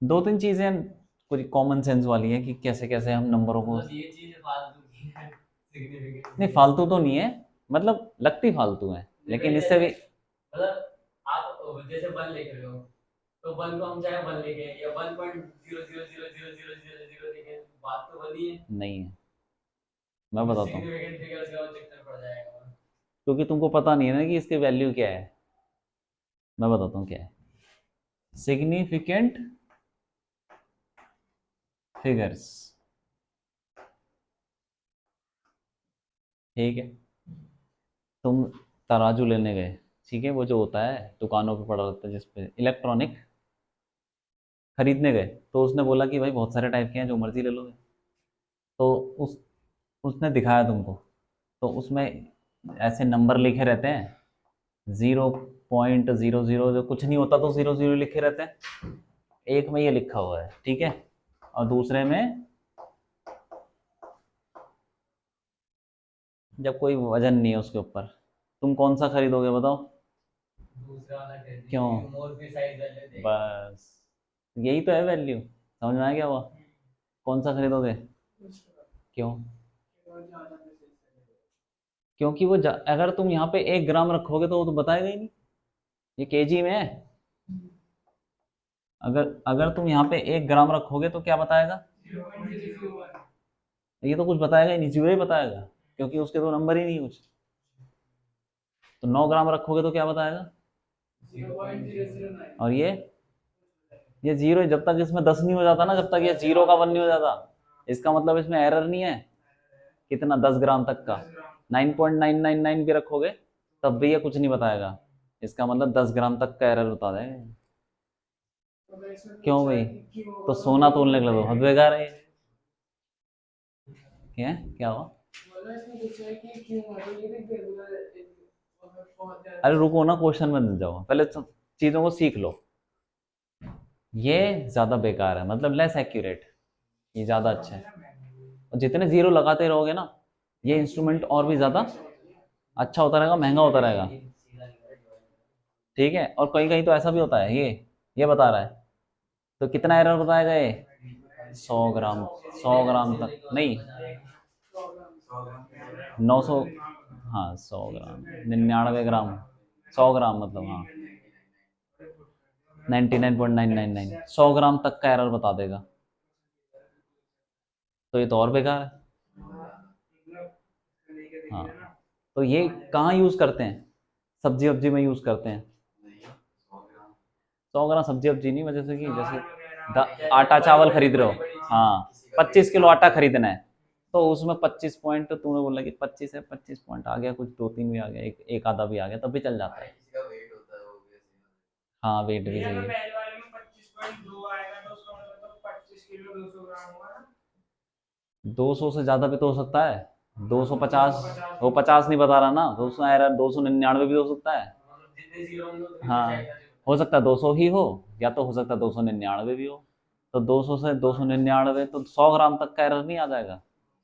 दो तीन चीजें कुछ कॉमन सेंस वाली है कि कैसे कैसे हम नंबरों को, ये चीज फालतू की है, सिग्निफिकेंट नहीं फालतू तो नहीं है, मतलब लगती फालतू है लेकिन इससे भी, मतलब आप जैसे वन लिख रहे हो, तो वन को हम चाहे वन लिखें या 1.0000000 लिखें, बात तो वही है। नहीं है, मैं बताता हूँ, सिग्निफिकेंट फिगर्स का चक्कर पड़ जाएगा। क्योंकि तुमको पता नहीं है ना कि इसकी वैल्यू क्या है। मैं बताता हूँ क्या है सिग्निफिकेंट फिगर्स। ठीक है, तुम तराजू लेने गए, ठीक है, वो जो होता है दुकानों पे पड़ा रहता है जिसपे इलेक्ट्रॉनिक, खरीदने गए, तो उसने बोला कि भाई बहुत सारे टाइप के हैं, जो मर्जी ले लो। तो उस उसने दिखाया तुमको, तो उसमें ऐसे नंबर लिखे रहते हैं, 0.00, जो कुछ नहीं होता तो 00 लिखे रहते हैं। एक में ये लिखा हुआ है, ठीक है, और दूसरे में जब कोई वजन नहीं है उसके ऊपर, तुम कौन सा खरीदोगे बताओ। दूसरा वाला खरीदेंगे क्यों? क्योंकि मोर प्रिसाइज वैल्यू देगा। बस यही तो है वैल्यू, समझ में आ गया हुआ। कौन सा खरीदोगे? क्यों? क्योंकि वो अगर तुम यहाँ पे 1 ग्राम रखोगे तो वो तो बताएगा ही नहीं, ये केजी में है। अगर अगर तुम यहाँ पे 1 ग्राम रखोगे तो क्या बताएगा? ये तो कुछ बताएगा ही नहीं, जीरो ही बताएगा, क्योंकि उसके तो नंबर ही नहीं कुछ। तो 9 ग्राम रखोगे तो क्या बताएगा? और ये जीरो, जब तक इसमें 10 नहीं हो जाता ना, जब तक ये जीरो का 1 नहीं हो जाता, इसका मतलब इसमें एरर नहीं है। कितना? 10 ग्राम तक का 9.999 भी रखोगे तब भी ये कुछ नहीं बताएगा, इसका मतलब 10 ग्राम तक का एरर बता देगा। क्यों भाई? तो सोना तोलने के लिए तो हद बेकार है क्या? क्या हुआ? अरे रुको ना, क्वेश्चन में मिल जाओ, पहले चीजों को सीख लो। ये ज्यादा बेकार है, मतलब लेस एक्यूरेट, ये ज्यादा अच्छा है। और जितने जीरो लगाते रहोगे ना, ये इंस्ट्रूमेंट और भी ज्यादा अच्छा होता रहेगा, महंगा होता रहेगा। ठीक है, और कहीं कहीं तो ऐसा भी होता है, ये बता रहा है, तो कितना एरर बताएगा ये? 100 ग्राम, 100 ग्राम तक नहीं, 900, हाँ 100 ग्राम, 99 ग्राम, 100 ग्राम मतलब, हाँ 99.999, 100 ग्राम तक का एरर बता देगा। तो ये तो और बेकार है। हाँ, तो ये कहाँ यूज करते हैं? सब्जी वब्जी में यूज करते हैं। 100 ग्राम सब्जी वब्जी नहीं, वजह से कि जैसे आटा चावल खरीद रहे हो, हाँ 25 किलो आटा खरीदना है, तो उसमें 25 पॉइंट, तूने बोला कि 25 है, 25 पॉइंट आ गया, कुछ दो तीन भी आ गया, एक आधा भी आ गया, तब भी चल जाता है। हाँ वेट भी चाहिए। 200 से ज्यादा भी तो हो सकता है, 250, वो 50 नहीं बता रहा ना, तो उसमें एरर 299 भी हो सकता है। हाँ, हो सकता है 200 ही हो, या तो हो सकता है 299 भी हो। तो 200 से 299, तो 100 ग्राम तक का एरर नहीं आ जाएगा,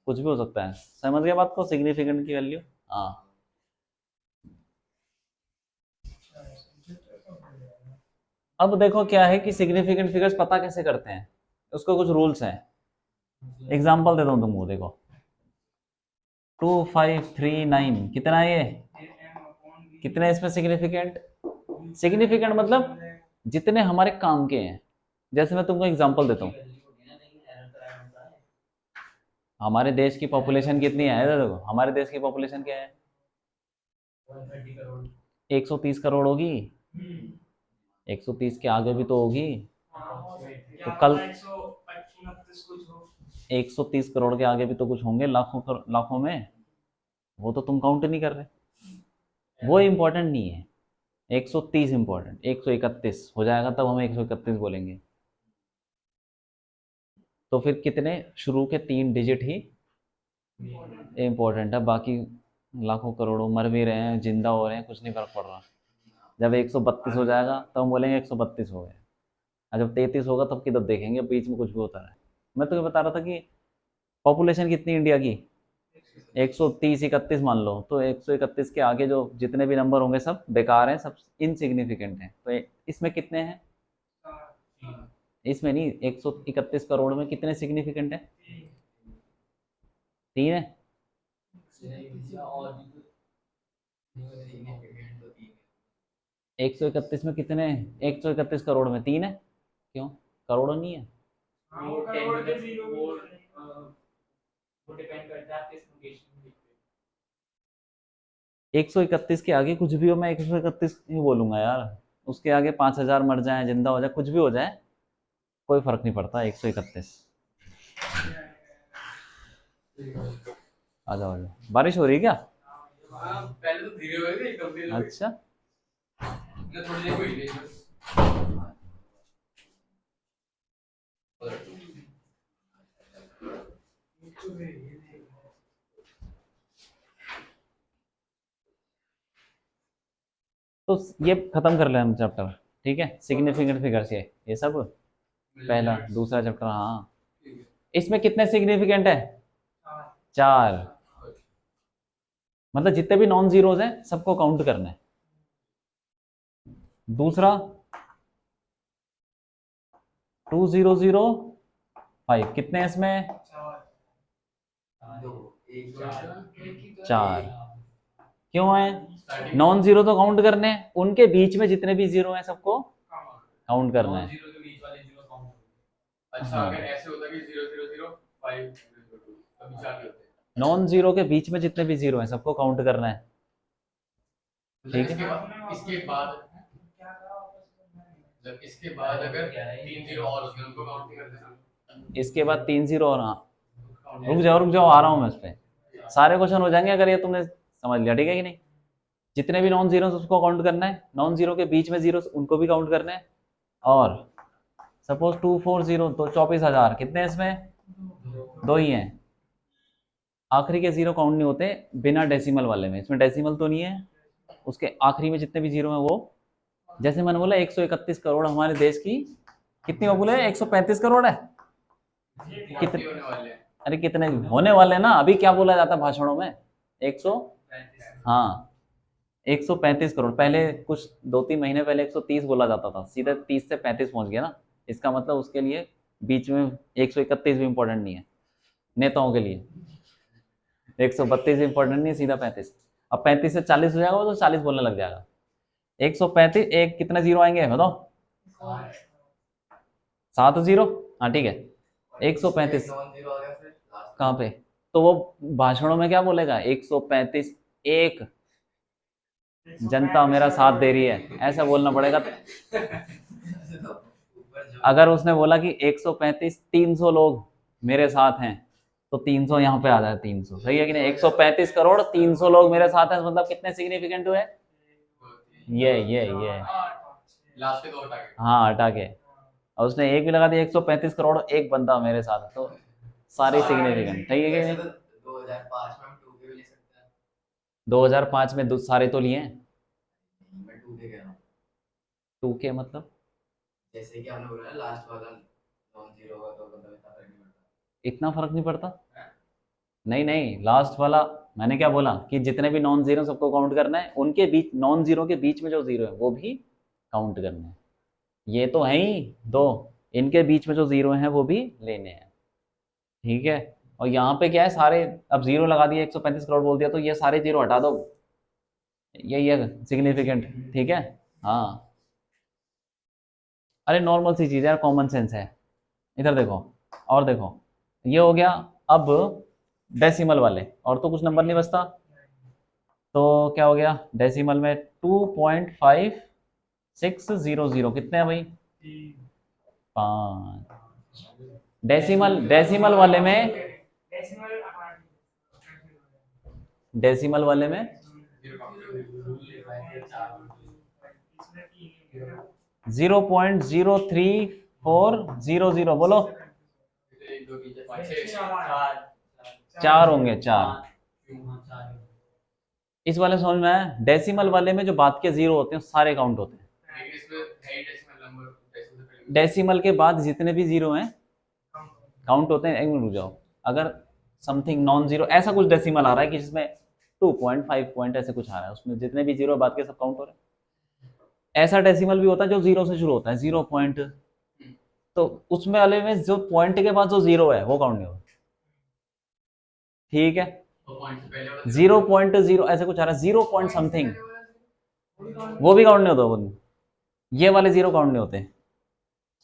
कुछ भी हो सकता है। समझ गया बात को, सिग्निफिकेंट की वैल्यू। हाँ, अब देखो क्या है कि सिग्निफिकेंट फिगर्स पता कैसे करते हैं, उसको कुछ रूल्स हैं। एग्जाम्पल देता हूँ तुमको, देखो 2539 कितना है ये? कितने इसमें सिग्निफिकेंट? सिग्निफिकेंट मतलब जितने हमारे काम के हैं। जैसे मैं तुमको एग्जांपल देता हूँ, हमारे देश की पॉपुलेशन कितनी है, देखो हमारे देश की पॉपुलेशन क्या है? 130 करोड़ होगी, 130 के आगे भी तो होगी। तो कल 130 करोड़ के आगे भी तो कुछ होंगे, लाखों में, वो तो तुम काउंट नहीं कर रहे, वो इम्पोर्टेंट नहीं है। 130 इम्पोर्टेंट, 131 हो जाएगा तब हम 131 बोलेंगे। तो फिर कितने शुरू के 3 डिजिट ही इम्पोर्टेंट है, बाकी लाखों करोड़ों मर भी रहे हैं, जिंदा हो रहे हैं, कुछ नहीं फर्क पड़ रहा। जब 132 हो जाएगा तब हम बोलेंगे 132 हो गए, और जब 33 होगा तब की तब देखेंगे बीच में कुछ भी होता है। मैं तुम्हें बता रहा था कि पॉपुलेशन कितनी इंडिया की? 130 31 मान लो, तो 131 के आगे जो जितने भी नंबर होंगे सब बेकार हैं, सब इनसिग्निफिकेंट हैं। तो इसमें कितने हैं? इसमें नहीं, 131 करोड़ में कितने सिग्निफिकेंट है? 3 है। नहीं भैया, और भी तो significant तो तीन है। 131 में कितने? 131 करोड़ में 3 है। क्यों? करोड़ नहीं है? वो करोड़ के जीरो वो डिपेंड करता है आपके लोकेशन पे। 131 के आगे कुछ भी हो, मैं 131 ही बोलूंगा यार। उसके आगे 5,000 मर जाए, जिंदा हो जाए, कुछ भी हो जाए, कोई फर्क नहीं पड़ता। 131। आ जाओ आ जाओ। बारिश हो रही है क्या? हाँ, पहले तो धीरे हुए थे, एकदम धीरे हुए। अच्छा। मैं थोड़ी देर हुई थी बस। तो ये खत्म कर ले हम चैप्टर। ठीक है, सिग्निफिकेंट फिगर्स ये सब पहला दूसरा चैप्टर। हाँ, इसमें कितने सिग्निफिकेंट है? 4। मतलब जितने भी नॉन जीरोज हैं सबको काउंट करना है। दूसरा 2005 कितने हैं इसमें? दो, एक, चार। 4। क्यों है? नॉन जीरो तो काउंट करने हैं, उनके बीच में जितने भी जीरो हैं सबको काउंट करना है। जीरो के बीच वाले जीरो काउंट होंगे। अच्छा, हाँ। अगर ऐसे होता कि 000 5 कभी चार ही होते। नॉन जीरो के बीच में जितने भी जीरो हैं सबको काउंट करना है। ठीक है। इसके बाद जब इसके बाद अगर 3 जीरो और होते हैं उनको काउंट नहीं करते। इसके बाद 3 जीरो और, हाँ रुक जाओ आ रहा हूँ मैं इस पे। सारे क्वेश्चन हो जाएंगे अगर ये तुमने समझ लिया, ठीक है कि नहीं? जितने भी नॉन जीरो उसको काउंट करना है, नॉन जीरो के बीच में जीरो उनको भी काउंट करना है। और सपोज 240 तो 24,000 कितने हैं इसमें? 2 ही हैं। आखिरी के जीरो काउंट नहीं होते बिना डेसिमल वाले में, इसमें डेसिमल तो नहीं है। उसके आखिरी में जितने भी जीरो हैं वो, जैसे मैंने बोला 131 करोड़ हमारे देश की कितनी पॉपुलेशन है? 135 करोड़ है। कितने होने वाले हैं। अरे कितने होने वाले हैं ना, अभी क्या बोला जाता है भाषणों में? 100, हाँ 135 करोड़। पहले कुछ 2-3 महीने पहले 130 बोला जाता था, सीधे 30 से 35 पहुंच गया ना। इसका मतलब उसके लिए बीच में 131 भी इंपॉर्टेंट नहीं है नेताओं के लिए। 132 इंपॉर्टेंट नहीं है, सीधा 35। अब 35 से 40 हो जाएगा तो 40 बोलने लग जाएगा। 135 एक कितने जीरो आएंगे बताओ? 7 जीरो। हाँ ठीक है। 135 कहाँ पे? तो वो भाषणों में क्या बोलेगा? 135 एक जनता मेरा साथ दे रही है, ऐसा बोलना पड़ेगा। अगर उसने बोला कि 135 300 लोग मेरे साथ हैं, तो 300 यहाँ पे आ जाए। 300 सही है कि नहीं? 135 करोड़ 300 लोग मेरे साथ हैं, मतलब कितने सिग्निफिकेंट हुए? ये लास्ट के दो हटा के। हाँ हटा के। और उसने एक भी लगा दिया 135 करोड़ एक बंदा मेरे साथ है, तो सारी सिग्निफिकेंट। सही है कि नहीं? 2005 में हम 2 के भी ले सकते हैं। 2005 में सारे तो लिए हैं। मैं 2 के कह रहा हूँ। 2 के मतलब जैसे कि आपने बोला लास्ट वाला नॉन जीरो होगा तो मतलब इतना फर्क नहीं पड़ता। इतना फर्क नहीं पड़ता। नहीं नहीं, लास्ट वाला मैंने क्या बोला कि जितने भी नॉन जीरो सबको काउंट करना है, उनके बीच नॉन जीरो के बीच में जो जीरो है वो भी काउंट करना है। ये तो है ही दो, इनके बीच में जो जीरो हैं वो भी लेने हैं। ठीक है। और यहाँ पे क्या है, सारे अब जीरो लगा दिया, 135 करोड़ बोल दिया, तो ये सारे जीरो हटा दो, यही है सिग्निफिकेंट। ठीक है। हाँ, अरे नॉर्मल सी चीज़ है यार, कॉमन सेंस है। इधर देखो और देखो, ये हो गया। अब डेसिमल वाले, और तो कुछ नंबर नहीं बचता। तो क्या हो गया डेसिमल में? 2.5600 कितने हैं भाई? 5। डेसिमल वाले में, डेसिमल वाले में 0.03400 बोलो। 4 होंगे, 4। इस वाले समझ में आया? डेसिमल वाले में जो बाद के जीरो होते हैं सारे काउंट होते हैं। डेसिमल के बाद जितने भी जीरो हैं काउंट होते हैं। एक मिनट रुक जाओ। अगर समथिंग नॉन जीरो ऐसा कुछ डेसिमल आ रहा है कि जिसमें 2.5 पॉइंट ऐसे कुछ आ रहा है, उसमें जितने भी जीरो बाद के सब काउंट हो रहे हैं। ऐसा डेसिमल भी होता है जो जीरो से शुरू होता है, 0 पॉइंट तो उसमें वाले में जो पॉइंट के बाद जो जीरो है वो काउंट नहीं होगा, ठीक है। तो पॉइंट से पहले वाला 0.0 ऐसे कुछ आ रहा है, 0 पॉइंट समथिंग, वो भी काउंट नहीं होता, वो ये वाले जीरो काउंट नहीं होते।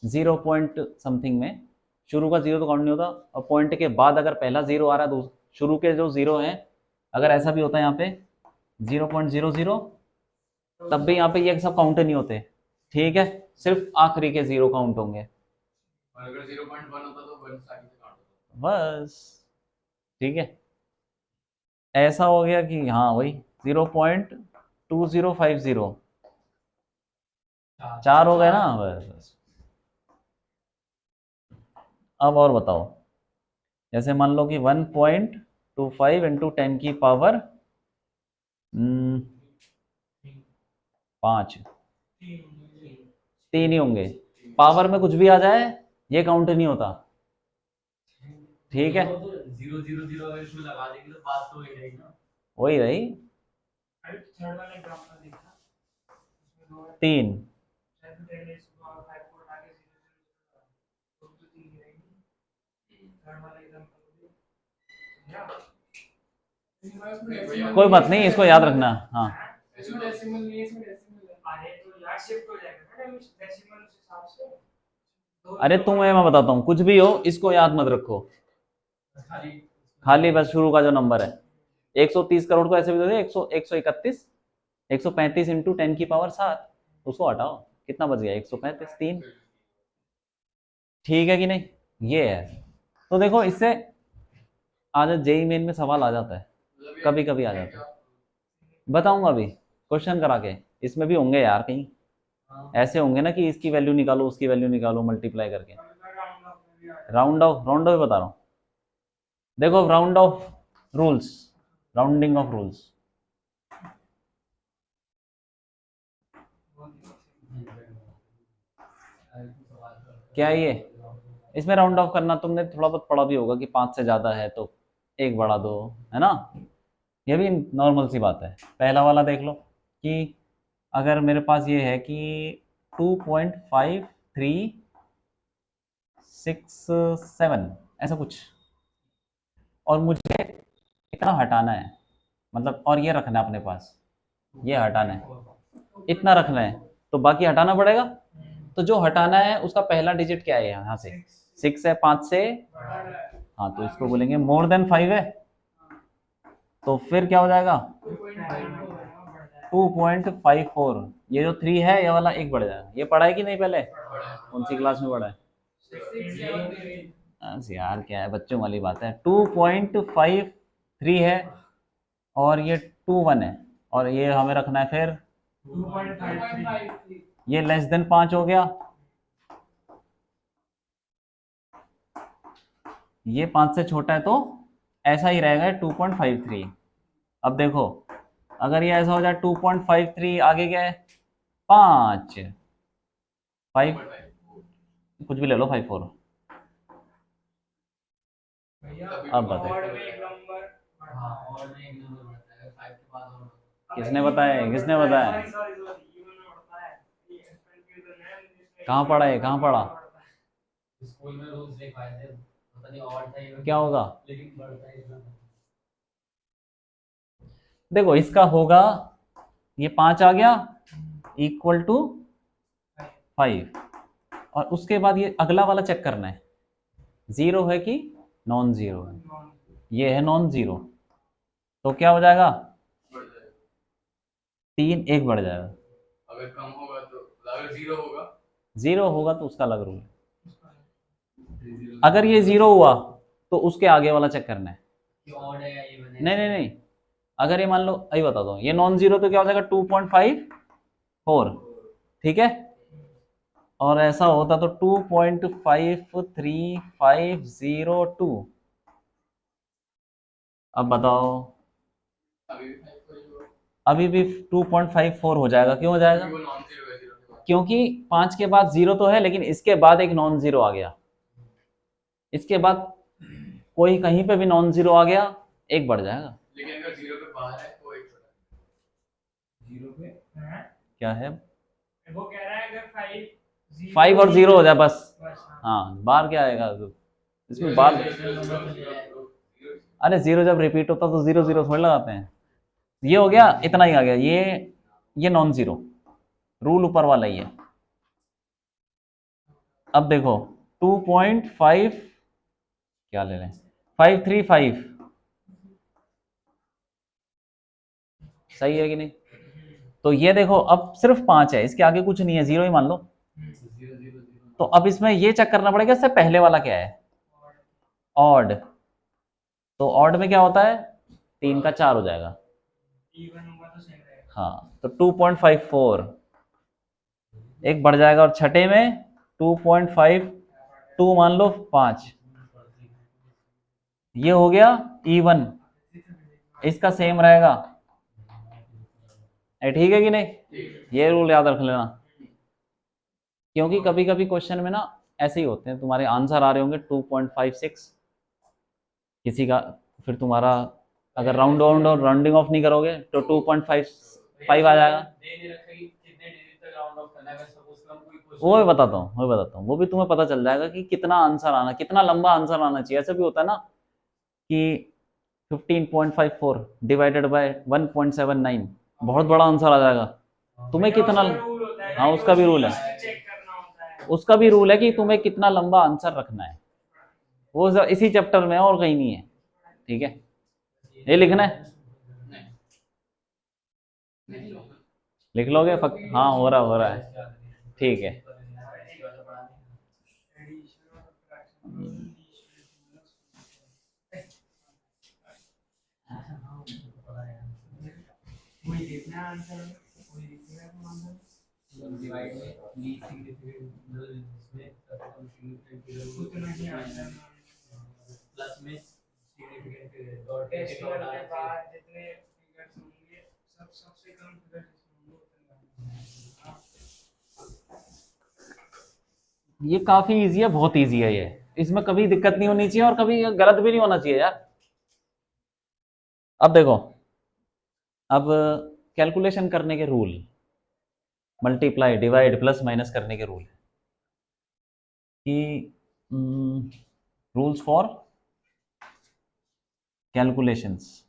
0 पॉइंट समथिंग में शुरू का जीरो तो काउंट नहीं होता, और पॉइंट के बाद अगर पहला जीरो आ रहा है तो शुरू के जो जीरो हैं, अगर ऐसा भी होता है यहाँ पे 0.00, तब भी यहाँ पे ये सब काउंट नहीं होते, ठीक है। सिर्फ आखिरी के जीरो काउंट होंगे, और अगर 0.1 होता तो 1 स्टार्टिंग से काउंट होता। बस, ठीक है। ऐसा हो गया कि हाँ वही 0.2050, 4 हो गए ना, बस। अब और बताओ, जैसे मान लो कि 1.25 इंटू 10 की पावर 5, 3 ही होंगे, पावर में कुछ भी आ जाए ये काउंट नहीं होता, ठीक है। 000 अगर इसमें लगा देंगे तो बात तो वही रहेगी ना। वही रही, थर्ड वाला एग्जांपल देखा, उसमें दो है 3, 10 10 इज 5 को हटा के 0 0 तो 3 ही रहेगी। थर्ड वाला एग्जांपल समझा? कोई बात नहीं, इसको याद रखना, हाँ। इसमें डेसिमल नहीं है, इसमें डेसिमल है। अरे तो यार शिफ्ट हो जाएगा ना डेसिमल उस हिसाब से। अरे तुम्हें मैं बताता हूँ, कुछ भी हो इसको याद मत रखो, खाली बस शुरू का जो नंबर है। 130 करोड़ को ऐसे भी दे 131, 135 इंटू 10 की पावर 7, उसको हटाओ कितना बच गया, 135, 3, ठीक है कि नहीं, ये है। तो देखो इससे आज जेई मेन में सवाल आ जाता है, कभी कभी आ जाता है, बताऊंगा अभी क्वेश्चन करा के, इसमें भी होंगे यार कहीं ऐसे होंगे ना कि इसकी वैल्यू निकालो उसकी वैल्यू निकालो मल्टीप्लाई करके, राउंड ऑफ बता रहा हूँ। देखो round of rules, rounding off rules, क्या है ये, इसमें राउंड ऑफ करना तुमने थोड़ा बहुत पढ़ा भी होगा कि 5 से ज़्यादा है तो एक बढ़ा दो, है ना, ये भी नॉर्मल सी बात है। पहला वाला देख लो कि अगर मेरे पास ये है कि 2.5367 ऐसा कुछ, और मुझे इतना हटाना है, मतलब और ये रखना है अपने पास, ये हटाना है, इतना रखना है, तो बाकी हटाना पड़ेगा। तो जो हटाना है उसका पहला डिजिट क्या है, यहाँ से 6 है, 5 से, हाँ तो इसको बोलेंगे मोर देन 5 है, तो फिर क्या हो जाएगा 2.54, ये जो 3 है ये वाला एक बढ़ जाएगा, ये पढ़ा है कि नहीं पहले, कौन सी क्लास में पढ़ा है, यार क्या है बच्चों वाली बात है, 2.53 है और ये 21 है, और ये हमें रखना है फिर 2.53 ये लेस देन 5 हो गया, ये 5 से छोटा है तो ऐसा ही रहेगा 2.53। अब देखो अगर ये ऐसा हो जाए 2.53 आगे क्या है 5, 5 कुछ भी ले लो 54, अब बताओ और में एक नंबर हाँ और में एक नंबर बढ़ता है 5 के बाद और किसने बताया, किसने बताया, सॉरी ये मैंने पढ़ता है, ये कंफ्यूजन है मुझे, कहाँ पढ़ा है, कहाँ पढ़ा, स्कूल में रूल्स लिखवाए थे, पता नहीं और था ये क्या होगा, लेकिन बढ़ता है इतना। देखो इसका होगा ये 5 आ गया इक्वल टू 5, और उसके बाद ये अगला वाला चेक करना है जीरो है कि नॉन जीरो है, ये है नॉन जीरो, तो क्या हो जाएगा बढ़ जाएगा 3 एक बढ़ जाएगा, अगर कम होगा तो अगर 0 होगा, जीरो होगा तो उसका अलग रूल है, अगर ये जीरो हुआ तो उसके आगे वाला चेक करना है, कि ऑड है या इवन है। नहीं नहीं नहीं, अगर ये मान लो अभी बता दो ये नॉन जीरो तो क्या हो जाएगा 2.54, ठीक है, और ऐसा होता तो 2.53502, अब बताओ अभी भी 5 होगा अभी भी 2.54 हो जाएगा, क्यों हो जाएगा, क्योंकि वो नॉन जीरो है 0 के बाद। क्योंकि 5 के बाद जीरो तो है लेकिन इसके बाद एक नॉन जीरो आ गया, इसके बाद कोई कहीं पे भी नॉन जीरो आ गया एक बढ़ जाएगा, लेकिन अगर 0 के बाहर है तो एक छोटा है 0 पे हैं? क्या है वो कह रहा है अगर 5 5 और 0 हो जाए बस, हाँ बार क्या आएगा इसमें बार, अरे जीरो जब रिपीट होता तो जीरो जीरो थोड़ी लगाते हैं। ये हो गया, इतना ही आ गया, ये नॉन जीरो, रूल ऊपर वाला ही है। अब देखो 2.5 क्या ले लें, 535 सही है कि नहीं? तो ये देखो अब सिर्फ 5 है, इसके आगे कुछ नहीं है, जीरो ही मान लो। तो अब इसमें ये चेक करना पड़ेगा इससे पहले वाला क्या है, ऑड। तो ऑड में क्या होता है, 3 का 4 हो जाएगा। इवन होगा तो सही रहेगा। हाँ तो 2.54 एक बढ़ जाएगा, और छठे में 2.52 मान लो 5, ये हो गया इवन, इसका सेम रहेगा। ठीक है कि नहीं? ये रूल याद रख लेना, क्योंकि कभी कभी क्वेश्चन में ना ऐसे ही होते हैं, तुम्हारे आंसर आ रहे होंगे 2.56 किसी का, फिर तुम्हारा अगर राउंड डाउन और राउंडिंग ऑफ नहीं करोगे तो 2.55 आ जाएगा। वो भी बताता हूँ, वो भी तुम्हें पता चल जाएगा कि कितना आंसर आना, कितना लंबा आंसर आना चाहिए। ऐसा भी होता है ना कि 15.54 डिवाइडेड बाय 1.79 बहुत बड़ा आंसर आ जाएगा। तुम्हें कितना, हाँ उसका भी रूल है, चेक करना होता है। उसका भी रूल है कि तुम्हें कितना लंबा आंसर रखना है, वो इसी चैप्टर में है और कहीं नहीं है। ठीक है, ये लिखना है, लिख लोगे हाँ हो रहा है, ठीक है। वही देखना है आंसर, वही देखना है आंसर। डिवाइड में लीस्ट सिग्निफिकेंट इसमें उतना ही आंसर। प्लस में सिग्निफिकेंट डॉट डेसिमल के बाद जितने फिगर्स होंगे सबसे कम फिगर जिसमें होंगे उतना। ये काफी इजी है, बहुत इजी है ये, इसमें कभी दिक्कत नहीं होनी चाहिए और कभी गलत भी नहीं होना चाहिए यार। अब देखो, अब कैलकुलेशन करने के rule, multiply divide plus minus करने के रूल कि रूल्स फॉर कैलकुलेशंस।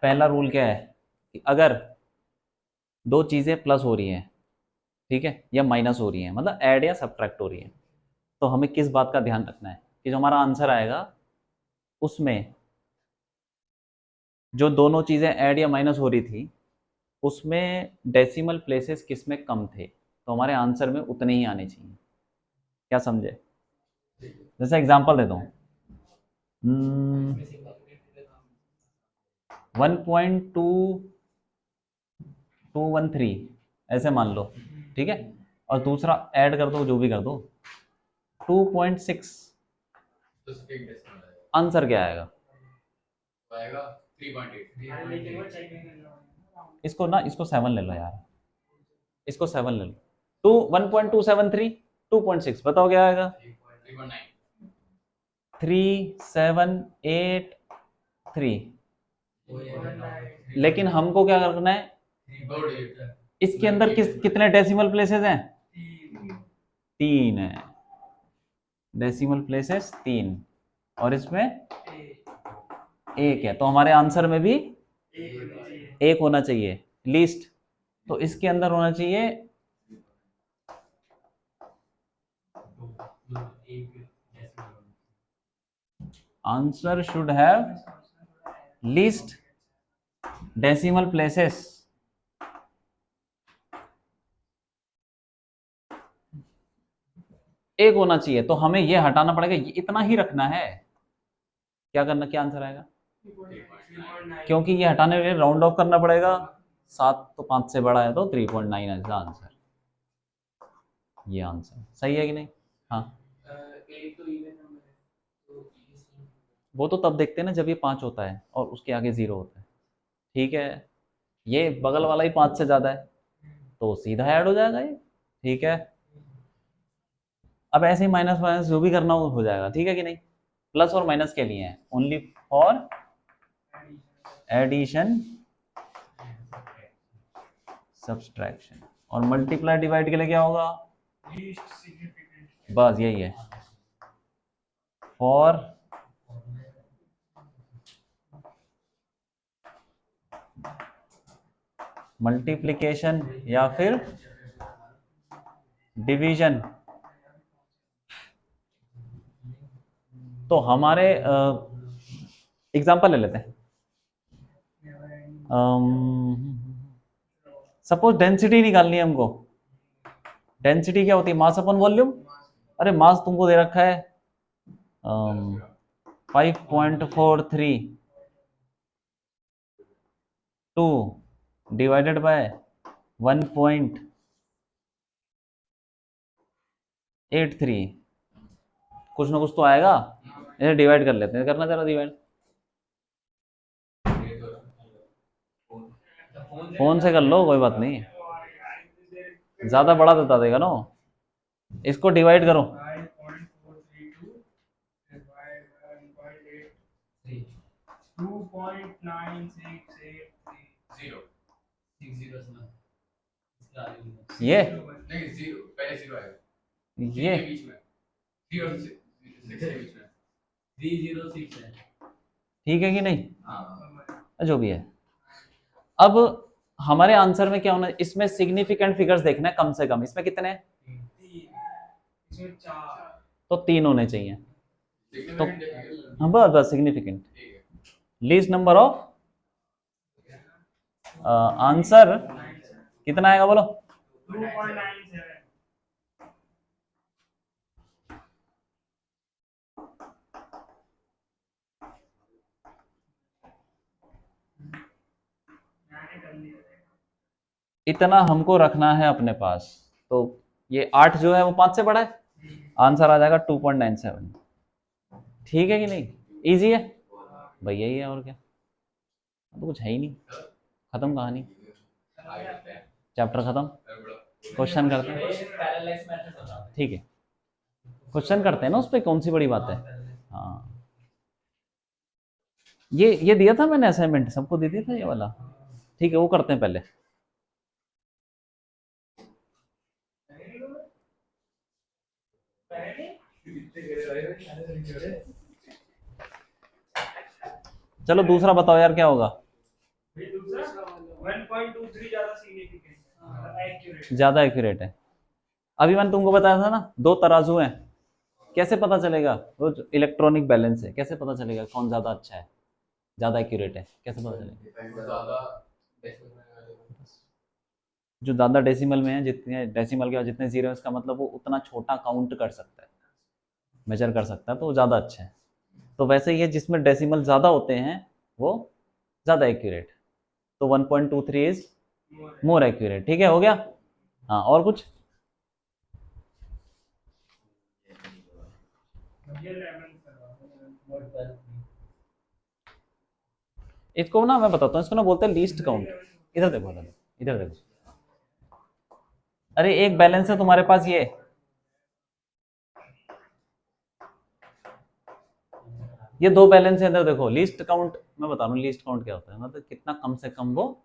पहला रूल क्या है कि अगर दो चीजें प्लस हो रही हैं, ठीक है, या माइनस हो रही हैं, मतलब ऐड या सब्ट्रैक्ट हो रही हैं, तो हमें किस बात का ध्यान रखना है कि जो हमारा आंसर आएगा उसमें जो दोनों चीजें ऐड या माइनस हो रही थी उसमें डेसिमल प्लेसेस किस में कम थे, तो हमारे आंसर में उतने ही आने चाहिए। क्या समझे? जैसे एग्जांपल देता हूँ, 1.2213 ऐसे मान लो, ठीक है, और दूसरा ऐड कर दो, जो भी कर दो 2.6, आंसर क्या आएगा? आएगा 3.8। लेकिन वो चेक नहीं करना होगा। इसको ना, इसको 7 ले लो यार, इसको 7 ले लो, 1.273 2.6 बताओ क्या आएगा? 3783। लेकिन हमको क्या करना है, इसके अंदर कितने डेसिमल प्लेसेस हैं? 3 है, डेसिमल प्लेसेस 3, और इसमें 1 है, तो हमारे आंसर में भी 1 होना चाहिए लीस्ट। तो इसके अंदर होना चाहिए answer should have least decimal places. एक होना चाहिए, तो हमें ये हटाना पड़ेगा, ये इतना ही रखना है। क्या करना, क्या आंसर आएगा? क्योंकि ये हटाने के लिए राउंड ऑफ करना पड़ेगा, 7 तो 5 से बड़ा है, तो 3.9 है आंसर। ये आंसर सही है कि नहीं? हाँ वो तो तब देखते हैं ना जब ये 5 होता है और उसके आगे 0 होता है, ठीक है, ये बगल वाला ही 5 से ज्यादा है तो सीधा ऐड हो जाएगा ये, ठीक है। अब ऐसे ही माइनस माइनस जो भी करना हो जाएगा, ठीक है कि नहीं? प्लस और माइनस के लिए है, ओनली फॉर एडिशन सब्सट्रैक्शन। और मल्टीप्लाई डिवाइड के लिए क्या होगा? Least significant. बस यही है, फॉर मल्टीप्लिकेशन या फिर डिवीजन। तो हमारे एग्जांपल ले लेते हैं। सपोज डेंसिटी निकालनी है हमको। डेंसिटी क्या होती है? मास अपन वॉल्यूम। अरे मास तुमको दे रखा है 5.43 2 डिवाइडेड बाय 1.83। कुछ ना कुछ तो आएगा। इसे डिवाइड कर लेते हैं, करना जरा डिवाइड। फोन से कर लो, कोई बात नहीं, ज्यादा बड़ा बता देगा ना। इसको डिवाइड करो। 5.432 divided by 1.8 2.9683 ये नहीं जीरो, पहले जीरो आएगा, ये के बीच में 3 और 6 के बीच में 306 है। ठीक है कि नहीं? हाँ। जो भी है। अब हमारे आंसर में क्या होना है? इसमें सिग्निफिकेंट फिगर्स देखना है कम से कम। इसमें कितने हैं? 3 इसमें 4 तो 3 होने चाहिए। सिग्निफिकेंट देखेंगे। हाँ बस सिग्निफिकेंट। ठीक है, लीस्ट नंबर ऑफ आंसर कितना आएगा बोलो? 2.97 मैंने कर लिया। इतना हमको रखना है अपने पास। तो ये 8 जो है वो 5 से बड़ा है, आंसर आ जाएगा 2.97। ठीक है कि नहीं? इजी है भाई, यही है और क्या। तो कुछ है ही नहीं, खत्म कहानी, आगे बढ़ते हैं। चैप्टर खत्म। क्वेश्चन करते हैं, पैरेलल मेथड बता दे। ठीक है, क्वेश्चन करते हैं ना, उस पर कौन सी बड़ी बात है। हाँ ये दिया था मैंने असाइनमेंट, सबको दे दिया था ये वाला। ठीक है वो करते हैं पहले। चलो दूसरा बताओ यार, क्या होगा? फिर दूसरा 1.23 ज्यादा सिग्निफिकेंट है, मतलब एक्यूरेट। ज्यादा एक्यूरेट है। अभी मैंने तुमको बताया था ना, 2 तराजू हैं, कैसे पता चलेगा? वो इलेक्ट्रॉनिक बैलेंस है, कैसे पता चलेगा कौन ज्यादा अच्छा है, ज्यादा एक्यूरेट है, कैसे पता चलेगा? ज्यादा डेसिमल में वाले जो ज्यादा डेसिमल में है, जितने डेसिमल के बाद जितने जीरो है, इसका मतलब वो उतना छोटा काउंट कर सकता है, मेजर कर सकता है, तो वो ज्यादा अच्छा है। तो वैसे ही है, जिसमें डेसिमल ज्यादा होते हैं वो ज्यादा एक्यूरेट। तो 1.23 इज मोर एक्यूरेट। ठीक है, हो गया। हाँ और कुछ? ये लेवल करवा इसको ना मैं बताता हूँ, इसको ना बोलते हैं लीस्ट काउंट। इधर देखो, इधर देखो। अरे एक बैलेंस है तुम्हारे पास, ये 2 बैलेंस है, इधर देखो। लीस्ट काउंट मैं बता रहा हूँ, लीस्ट काउंट क्या होता है, मतलब कितना कम से कम वो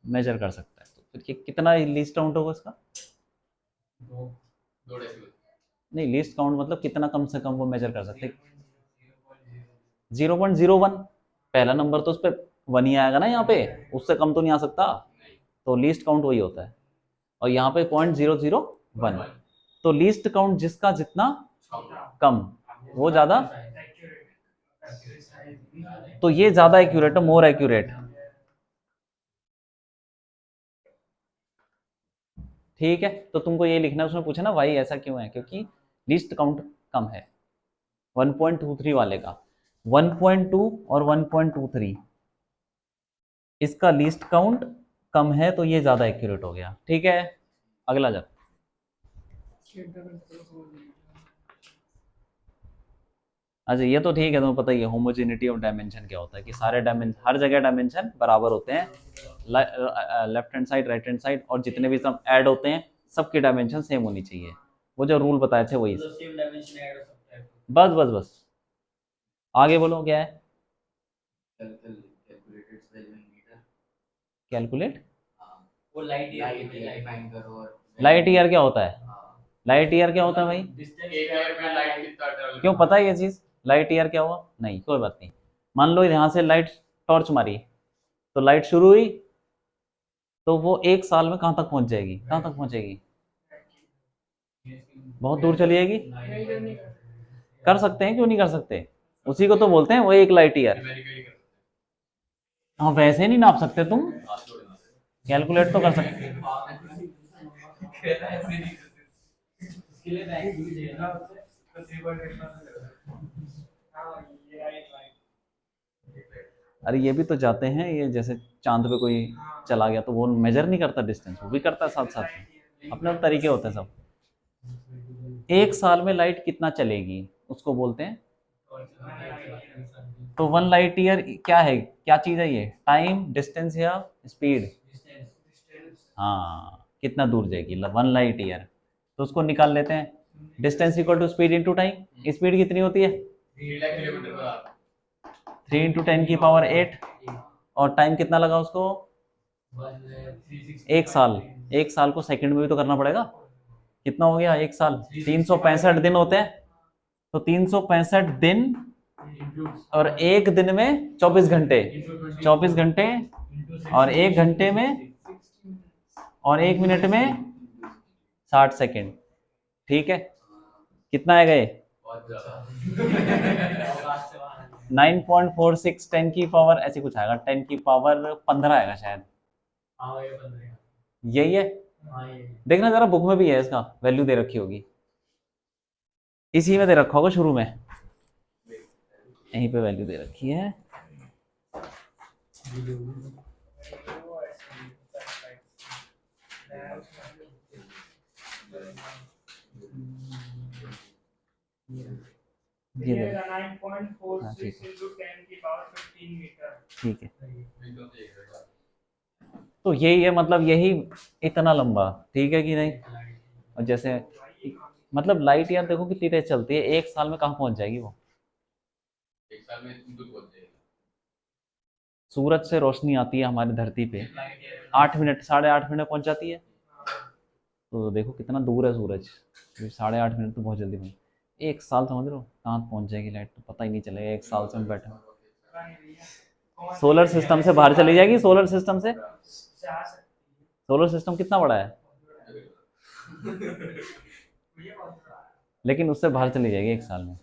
मेजर कर सकता है। तो फिर ये कितना लीस्ट काउंट होगा इसका? 2 डेसिमल। नहीं, लीस्ट काउंट मतलब कितना कम से कम वो मेजर कर सकते हैं। 0.01। पहला नंबर तो उस पर 1 ही आएगा ना, यहाँ पे उससे कम तो नहीं आ सकता। तो लीस्ट काउंट वही होता है, और यहाँ पे 0.001। तो लीस्ट काउंट जिसका जितना कम वो ज्यादा, तो ये ज्यादा एक्यूरेट है, मोर एक्यूरेट। ठीक है, तो तुमको ये लिखना है। उसमें पूछा ना भाई ऐसा क्यों है, क्योंकि लीस्ट काउंट कम है 1.23 वाले का। 1.2 और 1.23 इसका लीस्ट काउंट कम है, तो ये ज्यादा एक्यूरेट हो गया। ठीक है, अगला जब। अच्छा ये तो ठीक है, तुम्हें पता ही है होमोजेनिटी ऑफ डायमेंशन क्या होता है, कि सारे डायमेंशन, हर जगह डायमेंशन बराबर होते हैं। Left hand side, right hand side, और जितने भी सब ऐड होते हैं सबकी डायमेंशन सेम होनी चाहिए। वो जो रूल बताए थे वही। मतलब सेम डायमेंशन ऐड हो सकता है। बस बस बस, आगे बोलो क्या है? Calculated size in metre. Calculate वो light year light year define करो और लाइट ईयर क्या होता है? हाँ। लाइट ईयर क्या होता है भाई? डिस्टेंस एक ईयर में लाइट कितना ट्रैवल क्यों पता है ये चीज? लाइट ईयर क्या हुआ? नहीं, कोई बात नहीं। मान लो यहाँ से लाइट टॉर्च मारी, तो लाइट शुरू हुई, तो वो 1 साल में कहाँ तक पहुंच जाएगी? कहाँ तक पहुंचेगी? बहुत दूर चली जाएगी। नहीं इधर नहीं कर कर सकते हैं, क्यों नहीं कर सकते? उसी को तो बोलते हैं वो 1 लाइट ईयर। न्यूमेरिकली कर हाँ, वैसे नहीं नाप सकते तुम, सकते हैं। थोड़ी ना कैलकुलेट तो कर सकते हैं। उसके लिए बैंक भी चाहिए ना उससे। तो 3.8 हाँ ये राइट राइट अरे ये भी तो जाते हैं, ये जैसे चांद पे कोई चला गया तो वो मेजर नहीं करता डिस्टेंस, वो भी करता है साथ साथ में। अपने अपने तरीके होते हैं सब। 1 साल में लाइट कितना चलेगी उसको बोलते हैं। तो 1 लाइट ईयर क्या है, क्या चीज़ है ये? टाइम, डिस्टेंस या स्पीड? हाँ, कितना दूर जाएगी 1 लाइट ईयर। तो उसको निकाल लेते हैं, distance equal to speed into time. Speed कितनी होती है? 3 लाख किलोमीटर पर आवर। 3 × 10⁸ और टाइम कितना लगा उसको? 1 साल। 1 साल को सेकंड में भी तो करना पड़ेगा। कितना हो गया 1 साल? 365 दिन होते हैं, तो 365 दिन और 1 दिन में 24 घंटे। 24 घंटे और 1 घंटे में और 1 मिनट में 60 सेकेंड। ठीक है, कितना आएगा ये? बहुत ज्यादा 9.46 10⁻, ऐसे कुछ आएगा, 10⁻15 आएगा शायद। हाँ ये 15। यही है। हाँ ये देखना जरा, बुक में भी है, इसका वैल्यू दे रखी होगी, इसी में दे रखा होगा शुरू में, यहीं पे वैल्यू दे रखी है। ये ये देखो। 9.46 हाँ, ठीक है। into 10 की पावर 15 मीटर ठीक है, एकदम से एक बार। तो यही है, मतलब यही इतना लंबा, ठीक है कि नहीं? और जैसे मतलब लाइट ईयर देखो कितनी तेज चलती है, 1 साल में कहाँ पहुंच जाएगी वो? 1 साल में इतनी दूर पहुंच जाएगा। सूरज से रोशनी आती है हमारी धरती पे, 8 मिनट 8.5 मिनट में पहुंच जाती है। तो देखो कितना दूर है सूरज, 8.5 मिनट तो बहुत जल्दी पहुंच। 1 साल समझ लो कहाँ पहुंच जाएगी लाइट, तो पता ही नहीं चलेगा 1 साल से हम बैठे हैं। पता नहीं भैया सोलर सिस्टम से बाहर चली जाएगी, सोलर सिस्टम से। जा सकती सोलर सिस्टम कितना बड़ा है, है भैया बहुत बड़ा है। लेकिन उससे बाहर चली जाएगी 1 साल में,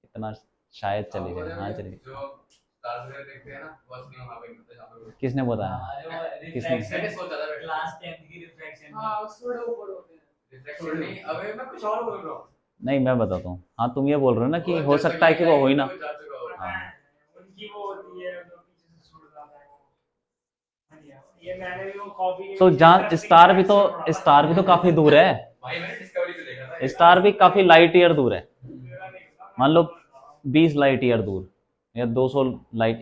इतना शायद चली जाएगी। हाँ चली। जो स्टार्स वगैरह देखते हैं ना, वो असली में वहाँ पे मिलते हैं, जहाँ पे किसने बताया? किसने? मैंने सोचा था बेटा। क्लास 10th की रिफ्रैक्शन। हाँ उसमें ऊपर होते हैं रिफ्लेक्शन नहीं, अबे मैं कुछ और बोल रहा हूँ। नहीं, मैं बताता हूँ। हाँ, तुम ये बोल रहे हो ना कि हो सकता है कि वो हो ही ना। जा चुका हो। पता है उनकी वो होती है जो पीछे से छूट जाता है वो। हाँ जी, हाँ। ये मैंने भी वो कॉपी तो जहाँ स्टार भी तो काफी दूर है, भाई मैंने डिस्कवरी पे देखा था। स्टार भी काफी लाइट ईयर दूर है। मान लो 20 लाइट ईयर दूर या 200 लाइट,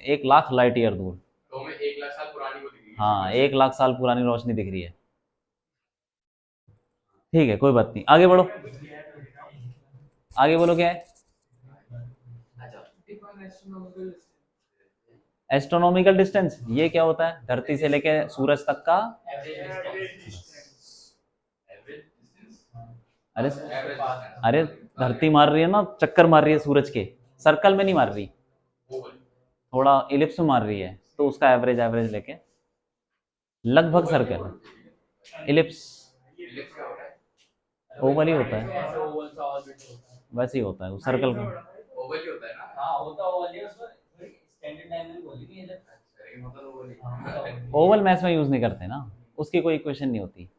1 लाख लाइट ईयर दूर। तो हमें 1 लाख साल पुरानी को दिखी। हाँ, 1 लाख साल पुरानी रोशनी दिख रही है। ठीक है, कोई बात नहीं, आगे बढ़ो। आगे बोलो क्या है? एस्ट्रोनॉमिकल डिस्टेंस, ये क्या होता है? धरती से लेके सूरज तक का। अरे अरे, धरती मार रही है ना, चक्कर मार रही है सूरज के, सर्कल में नहीं मार रही, थोड़ा इलिप्स में मार रही है, तो उसका एवरेज लेके लगभग सर्कल इलिप्स। ओवल ही होता है, ऐसे ओवल सा ऑर्बिट होता है। वैसे ही होता है वो सर्कल का। ओवल ही होता है ना। हाँ होता ओवल ही, उसमें स्टैंडर्ड टाइम में बोलेंगे ये जब। मतलब ओवल ही। ओवल मैथ्स में यूज नहीं करते ना, उसकी कोई इक्वेशन नहीं होती।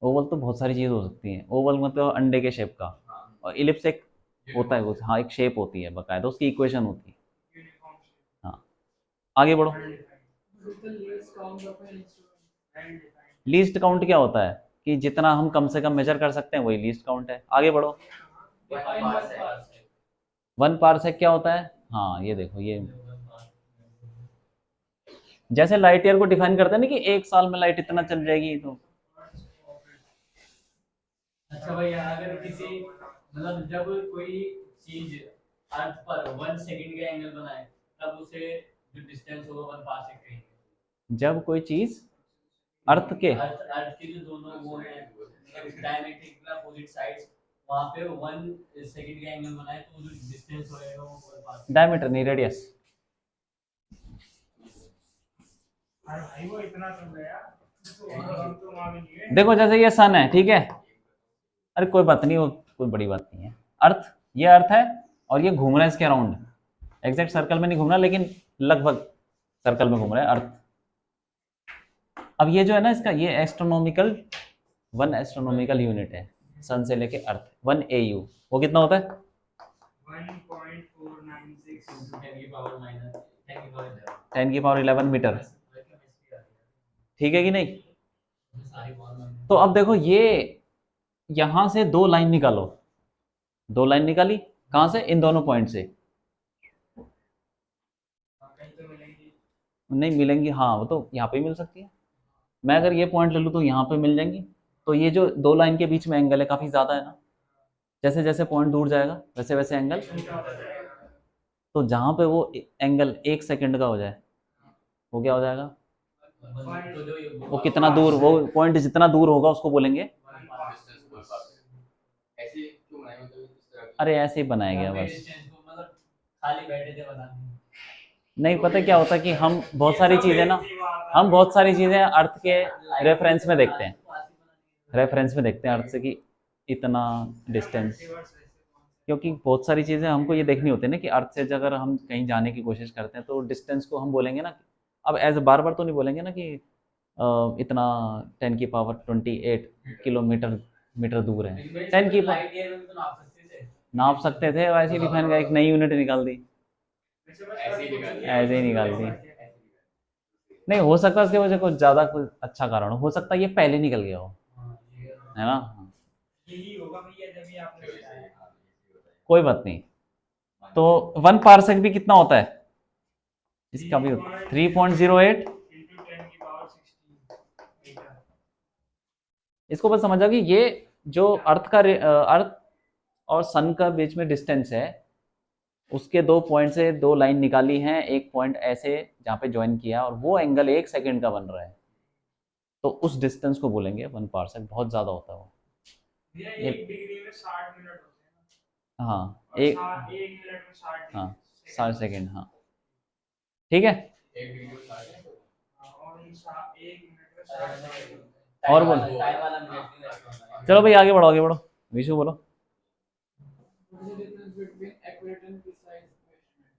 ओवल तो बहुत सारी चीज हो सकती है, ओवल मतलब अंडे के शेप का, और इलिप्स एक होता है वो, हाँ एक शेप होती है बकायदा, उसकी इक्वेशन होती है। हाँ, आगे बढ़ो। लीस्ट काउंट क्या होता है? कि जितना हम कम से कम मेजर कर सकते हैं वही लीस्ट काउंट है। आगे बढ़ो। 1 पारसेक क्या होता है? हाँ ये देखो, ये जैसे लाइट ईयर को डिफाइन करते हैं ना कि 1 साल में लाइट इतना चल जाएगी, तो अच्छा भैया, अगर किसी मतलब जब कोई चीज अर्थ पर 1 सेकंड का एंगल बनाए, तब उसे जो डिस्टेंस होगा 1 पास से कहेंगे। जब कोई चीज अर्थ के अर्थ अर्थ के जो दोनों वो हैं डायमेट्रिक अपोजिट साइड्स, वहां पे 1 सेकंड का एंगल बनाए तो जो डिस्टेंस होएगा वो बहुत पास डायमीटर नहीं रेडियस। अरे भाई वो इतना तो है यार, तो हम तो वहां भी नहीं गए। देखो जैसे ये सन है, ठीक है, अरे कोई बात नहीं, वो कोई बड़ी बात नहीं है। अर्थ, ये अर्थ है और ये घूम रहा है इसके अराउंड, एग्जैक्ट सर्कल में नहीं घूम रहा लेकिन लगभग सर्कल में घूम रहा है अर्थ। अब ये जो है ना इसका, ये एस्ट्रोनॉमिकल 1 एस्ट्रोनॉमिकल यूनिट है सन से लेके अर्थ, 1 AU, वो कितना होता है? 1.496 10 की पावर माइनस 10 की पावर 10 की पावर 11 मीटर, ठीक है कि नहीं? सारी पावर तो अब देखो ये यहां से दो लाइन निकालो, दो लाइन निकाली कहां से? इन दोनों पॉइंट से। कहीं तो मिलेंगी। नहीं मिलेंगी, हाँ वो तो यहाँ पे मिल सकती है। मैं अगर ये पॉइंट ले लूँ तो यहाँ पे मिल जाएंगी। तो ये जो दो लाइन के बीच में एंगल है काफ़ी ज़्यादा है ना, जैसे जैसे पॉइंट दूर जाएगा वैसे वैसे एंगल, तो जहाँ पे वो एंगल 1 सेकंड का हो जाए वो क्या हो जाएगा? तो जो ये वो कितना दूर, वो पॉइंट जितना दूर होगा उसको बोलेंगे। डिस्टेंस बोल पाते ऐसे क्यों बनाए मतलब इस तरह की? अरे ऐसे ही बनाया गया बस। डिस्टेंस को मतलब खाली बैठे थे बनाने। नहीं पता क्या होता है कि हम बहुत सारी चीज़ें ना, हम बहुत सारी चीज़ें अर्थ के रेफरेंस में देखते हैं, रेफरेंस में देखते हैं अर्थ से कि इतना डिस्टेंस, क्योंकि बहुत सारी चीज़ें हमको ये देखनी होती है ना कि अर्थ से अगर हम कहीं जाने की कोशिश करते हैं तो डिस्टेंस को हम बोलेंगे ना, अब एज बार बार तो नहीं बोलेंगे ना कि इतना 10 की पावर 28 किलोमीटर मीटर दूर है। 10 की पावर लाइट ईयर में तो नाप सकते थे। नाप सकते थे, वैसे ही डिफाइन का एक नई यूनिट निकाल दी, ऐसे ही निकाल दिया। ऐसे ही निकाल दी। नहीं हो सकता है उसके वजह कुछ ज़्यादा कुछ अच्छा कारण हो सकता है ये पहले निकल गया हो, है ना? यही होगा भैया जब भी आपने बताया। कोई बात नहीं। तो 1 पारसेक भी कितना होता है? इसका भी 3.08। into 10 की पावर 16 मीटर। इसको बस समझा कि ये जो अर्थ का अर्थ और सन का बीच में डिस्टेंस है, उसके दो पॉइंट से दो लाइन निकाली हैं, एक पॉइंट ऐसे जहाँ पे ज्वाइन किया और वो एंगल 1 सेकंड का बन रहा है, तो उस डिस्टेंस को बोलेंगे 1 पारसेक। बहुत ज़्यादा होता है वो। भैया ये 1 डिग्री में 60 मिनट होते हैं ना, हाँ और एक 1 मिनट में 60 हाँ डिग्री 60 सेकंड, हाँ ठीक है। एक वीडियो स्टार्ट है और 1 मिनट में 60 सेकंड। और बोल। टाइम वाला मिनट नहीं लगता। चलो भाई आगे बढ़ो, आगे बढ़ो, विशु बोलो।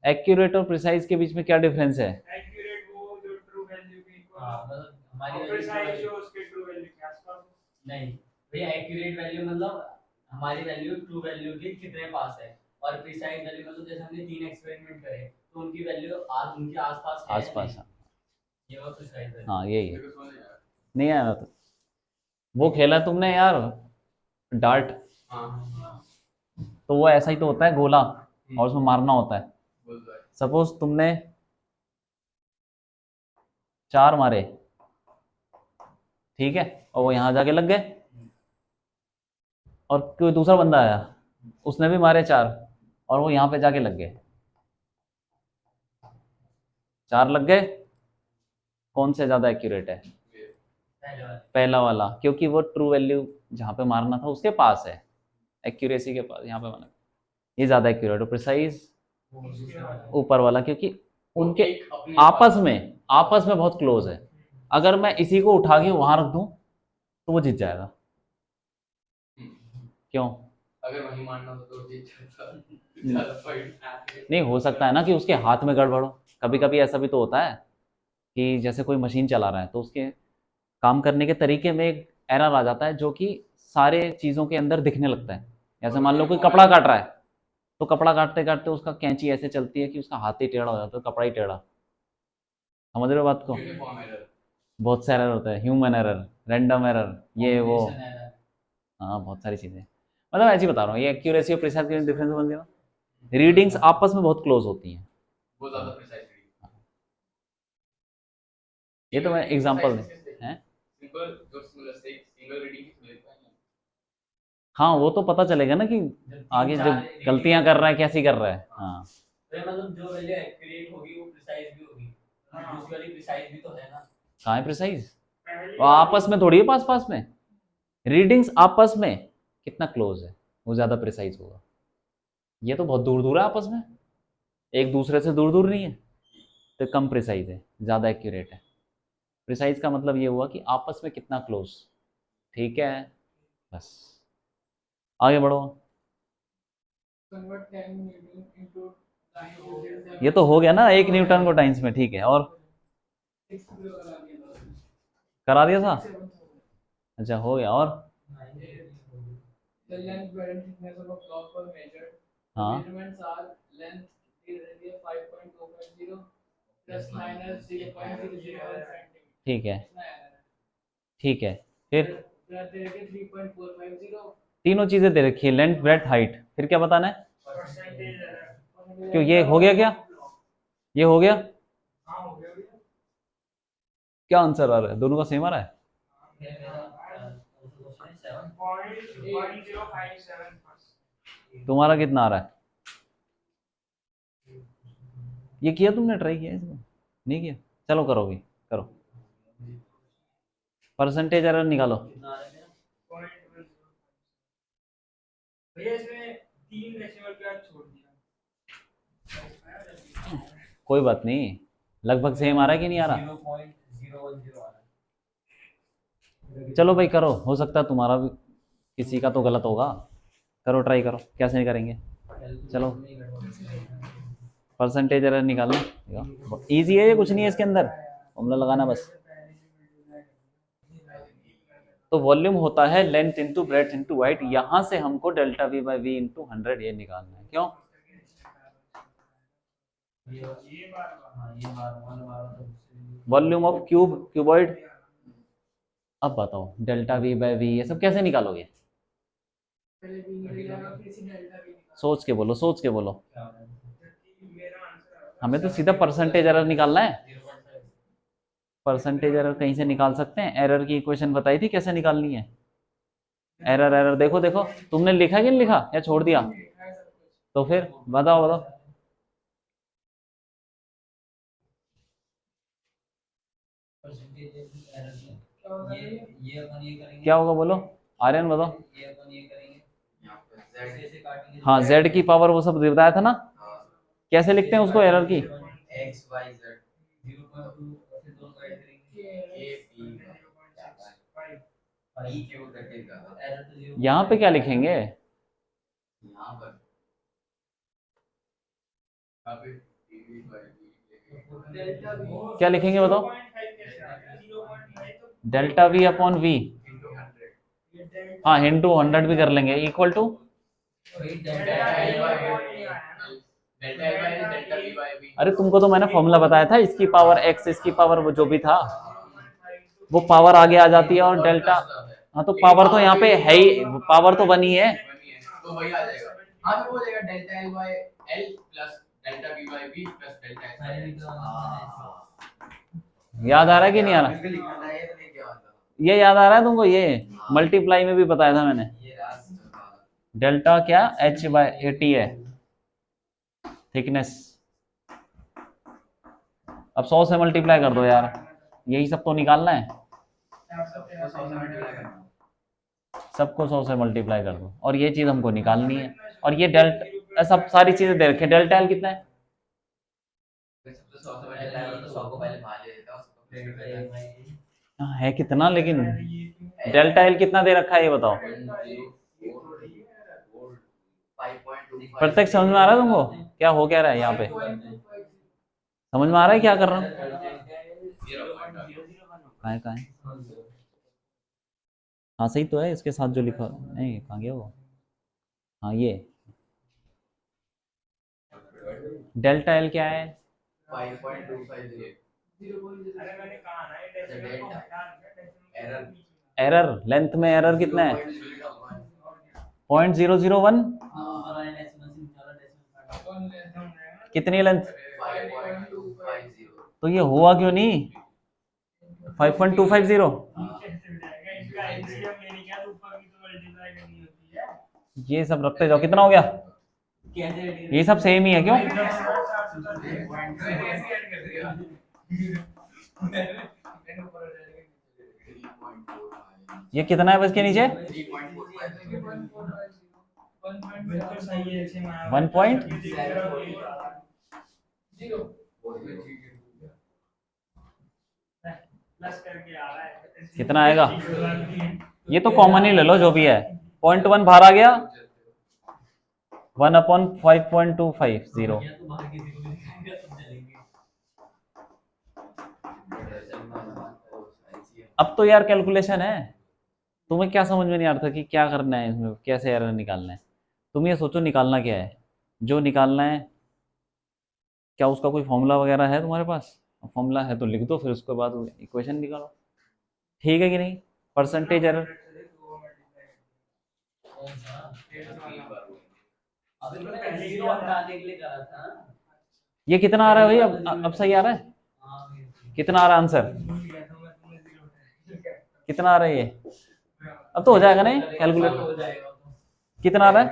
एक्यूरेट और प्रिसाइज के बीच में क्या डिफरेंस है? एक्यूरेट वो जो ट्रू वैल्यू के इक्वल हाँ हो, मतलब हमारी और प्रिसाइज जो उसके ट्रू वैल्यू के आसपास हो। नहीं भैया, एक्यूरेट वैल्यू मतलब हमारी वैल्यू ट्रू वैल्यू के कितने पास है, और प्रिसाइज वैल्यू मतलब जैसे हमने 3 एक्सपेरिमेंट करे तो उनकी वैल्यू आज उनके आसपास है आसपास, नहीं। ये वो प्रिसाइज वैल्यू। हाँ यही है। मेरे को समझ नहीं आया। नहीं आया तो वो खेला तुमने यार डार्ट, हाँ तो वो ऐसा ही तो होता है गोला और उसमें मारना होता है। बोल दो भाई। सपोज तुमने 4 मारे, ठीक है, और वो यहाँ जाके लग गए, और कोई दूसरा बंदा आया उसने भी मारे 4 और वो यहाँ पे जाके लग गए, 4 लग गए, कौन से ज़्यादा एक्यूरेट है? पहले वाले। पहला वाला, क्योंकि वो ट्रू वैल्यू जहाँ पे मारना था उसके पास है, एक्यूरेसी के पास, यहाँ पे मारना, ये ज़्यादा एक्यूरेट है। प्रिसाइज वो दूसरे वाले। ऊपर वाला, क्योंकि उनके एक अपने आपस में बहुत क्लोज है। अगर मैं इसी को उठा के वहां रख दूं तो वो जीत जाएगा। क्यों? अगर वही मानना हो तो जीत जाता। ज्यादा फाइट नहीं हो सकता है ना कि उसके हाथ में गड़बड़ हो, कभी कभी ऐसा भी तो होता है कि जैसे कोई मशीन चला रहा है तो उसके काम करने के तरीके में एक एरर आ जाता है जो कि सारे चीज़ों के अंदर दिखने लगता है। जैसे मान लो कोई कपड़ा काट रहा है तो कपड़ा काटते काटते उसका कैंची ऐसे चलती है कि उसका हाथ ही टेढ़ा हो जाता है, कपड़ा ही टेढ़ा। समझ रहे हो बात को? Uniform error. बहुत से एरर होता है, ह्यूमन एरर, रैंडम एरर, ये वो, Combination error। हाँ बहुत सारी चीज़ें। मतलब ऐसे ही बता रहा हूँ, ये एक्यूरेसी और प्रिसाइज के डिफरेंस समझ गया ना? रीडिंग्स आपस में बहुत क्लोज होती हैं। वो ज्यादा प्रिसाइज रीडिंग। ये तो मैं एग्जांपल हैं। सिंपल जो सिंगल रीडिंग की मिलता है। हाँ वो तो पता चलेगा ना कि आगे जब गलतियां कर रहा है कैसी कर रहा है। हाँ तो मतलब जो वैल्यू एक्यूरेट होगी वो प्रिसाइज भी होगी, दूसरी वाली प्रिसाइज भी तो है ना। कहाँ है प्रिसाइज? पहले और आपस में थोड़ी है पास पास में, रीडिंग्स आपस में कितना क्लोज है वो ज़्यादा प्रिसाइज होगा। ये तो बहुत दूर दूर है आपस में, एक दूसरे से दूर दूर नहीं है, तो कम प्रिसाइज है, ज़्यादा एक्यूरेट है। प्रिसाइज का मतलब ये हुआ कि आपस में कितना क्लोज। ठीक है, बस आगे बढ़ो। convert 10 Newton into times ये तो हो गया ना 1 न्यूटन को टाइम्स में, ठीक है, और 6 किलो करा दिया था। करा दिया था? 7 अच्छा हो गया, और The length, breadth and thickness of a clock were measured. The हाँ measurements are length is 5.250 plus minus 0.001 centimeter. ठीक है, इतना error है। ठीक है, फिर Breadth दे रखे 3.450 तीनों चीजें दे रखी है, लेंथ ब्रेथ हाइट, फिर क्या बताना है? Percentage error। क्यों, ये हो गया क्या? ये हो गया? हाँ हो गया भैया। क्या आंसर आ रहा है? दोनों का सेम आ रहा है? 0.057 तुम्हारा कितना आ रहा है? ये किया तुमने, ट्राई किया इसको? नहीं किया? चलो करो, भी करो, परसेंटेज एरर निकालो। भैया इसमें 3 डेसिमल का छोड़ दिया। कोई बात नहीं, लगभग सेम आ रहा है कि नहीं आ रहा? 0.010 आ रहा है। चलो भाई करो, हो सकता है तुम्हारा भी किसी का तो गलत होगा। करो, ट्राई करो, कैसे नहीं करेंगे? चलो परसेंटेज एरर निकालना इजी है, ये कुछ नहीं है इसके अंदर, फॉर्मूला लगाना बस। तो वॉल्यूम होता है length into breadth into height, यहाँ से हमको delta V by V into 100 ये निकालना है। क्यों? Volume of cuboid. अब बताओ डेल्टा वी बाई वी ये सब कैसे निकालोगे? पहले भी निकाला फिर से डेल्टा भी निकाला। सोच के बोलो, सोच के बोलो। मेरा आंसर हमें तो सीधा परसेंटेज एरर निकालना है। परसेंटेज एरर कहीं से निकाल सकते हैं? एरर की इक्वेशन बताई थी कैसे निकालनी है। एरर एरर देखो देखो, तुमने लिखा कि नहीं लिखा, या छोड़ दिया? तो फिर बताओ बताओ। क्या होगा बोलो, आर्यन बताओ। हाँ z की पावर वो सब बताया था ना, कैसे लिखते हैं उसको एरर की? X Y Z 0.2 E Q कटेगा। यहाँ पे क्या लिखेंगे? यहाँ पर क्या लिखेंगे बताओ? डेल्टा वी अपॉन वी, हाँ इंटू 100 भी कर लेंगे, इक्वल टू अरे तुमको तो मैंने फॉर्मूला बताया था, इसकी पावर x, इसकी पावर वो जो भी था वो पावर आगे आ जाती है, और डेल्टा, हाँ तो पावर तो यहाँ पे है ही, पावर तो बनी है, तो वही आ जाएगा। हाँ तो वो हो जाएगा delta L by L plus delta V by V plus delta X by X। याद आ रहा है कि नहीं आ रहा? बिल्कुल लिखना है, ये तो लेके आता ये याद आ रहा है तुमको? ये मल्टीप्लाई में भी बताया था मैंने, ये रास्ता डेल्टा क्या h बाय टी है थिकनेस। अब 100 से मल्टीप्लाई कर दो यार, यही सब तो निकालना है, सबको 100 से मल्टीप्लाई कर दो, और ये चीज हमको निकालनी है। और ये डेल्टा, सब सारी चीजें दे रखे, डेल्टा एल कितना है? सबसे 100 से पहले लाया तो 100 को पहले मान ले देता हूं। हाँ, है कितना, लेकिन डेल्टा एल कितना दे रखा है ये बताओ। प्रत्यक्ष समझ में आ रहा है तुमको क्या हो क्या रहा है यहाँ पे? समझ में आ रहा है क्या कर रहा हूँ? कहाँ है? हाँ सही तो है, इसके साथ जो लिखा नहीं, कहाँ गया वो? हाँ ये डेल्टा एल क्या है? 5.250 एरर एरर, लेंथ में एरर कितना है? 0.001। कितनी लेंथ? 5.250 तो ये हुआ क्यों नहीं 5.250? ये सब रखते जाओ, कितना हो गया? ये सब सेम ही है क्यों? सेकंड ऊपर हो जाएगा 3.45 ये कितना है बस के नीचे? 3.45 बिल्कुल सही है अच्छे में 1 point? जीरो वो प्लस करके आ रहा है कितना आएगा? ये तो कॉमन ही ले लो जो भी है। 0.1 बाहर आ गया, 1/5.250। या तो बाहर किसी को भी दिखाएगा तब चलेंगे। अब तो यार कैलकुलेशन है, तुम्हें क्या समझ में नहीं आ रहा था कि क्या करना है इसमें, कैसे एरर निकालना है? तुम ये सोचो निकालना क्या है, जो निकालना है। क्या उसका कोई फॉर्मूला वगैरह है तुम्हारे पास? फॉर्मूला है तो लिख दो, फिर उसके बाद इक्वेशन निकालो। ठीक है कि नहीं? Percentage error. कौन सा? अभी तो मैंने जीरो हटाने के लिए करा था। ये कितना आ रहा है भाई? अब सही आ रहा है? हाँ कितना आ रहा है आंसर? कितना आ रहा है ये? अब तो हो जाएगा नहीं कैलकुलेट? हो जाएगा तो। कितना आ रहा है?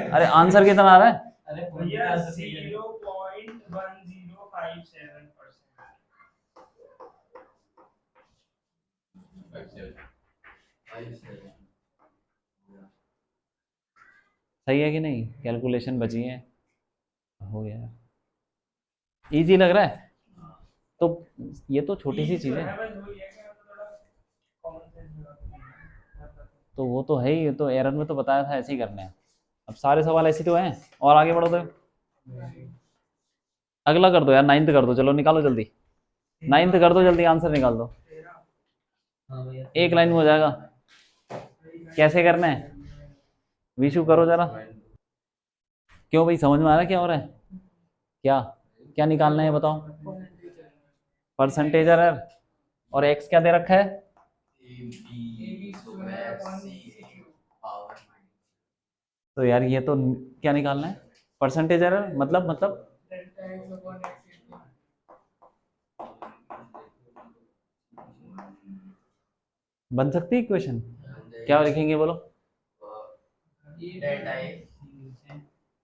अरे आंसर कितना आ रहा है? अरे भैया 0.1057%। सही है कि नहीं? कैलकुलेशन बची है, हो गया। इजी लग रहा है? तो ये तो छोटी सी चीज है, तो वो तो है ही। तो एरर में तो बताया था ऐसे ही करने हैं। अब सारे सवाल ऐसे तो हैं। और आगे बढ़ो तो अगला कर दो यार, 9th कर दो, चलो निकालो जल्दी। 9th कर दो जल्दी, आंसर निकाल दो। हाँ भैया। एक लाइन में हो जाएगा। कैसे करना है विशु, करो जरा। क्यों भाई, समझ में आ रहा है क्या हो रहा है? क्या क्या निकालना है बताओ? Percentage error. और एक्स क्या दे रखा है? तो यार ये तो क्या निकालना है? परसेंटेज एरर मतलब बन सकती है इक्वेशन? क्या लिखेंगे बोलो? डेल्टा ए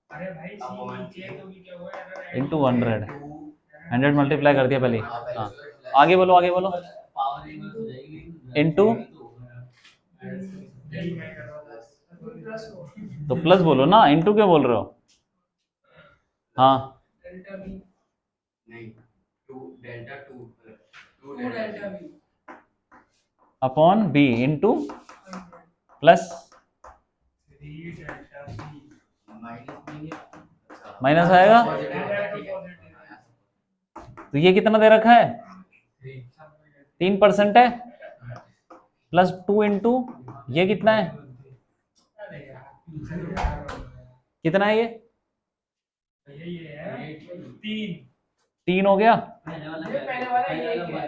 अरे भाई सी नीचे तो भी क्या हुआ एरर इंटू 100 मल्टीप्लाई कर दिया पहले ही। हाँ आगे बोलो, आगे बोलो। पावर इनवर्स हो जाएगी। Into? तो प्लस बोलो ना, इंटू क्यों बोल रहे हो? हाँ नहीं 2 delta 2 delta B upon B into plus minus आएगा। तो ये कितना दे रखा है? 3% है, प्लस 2 इंटू ये कितना है? कितना है ये? ये है 3 3 हो गया। पहले वाला ये पहले वाला पहले ये वाला क्या?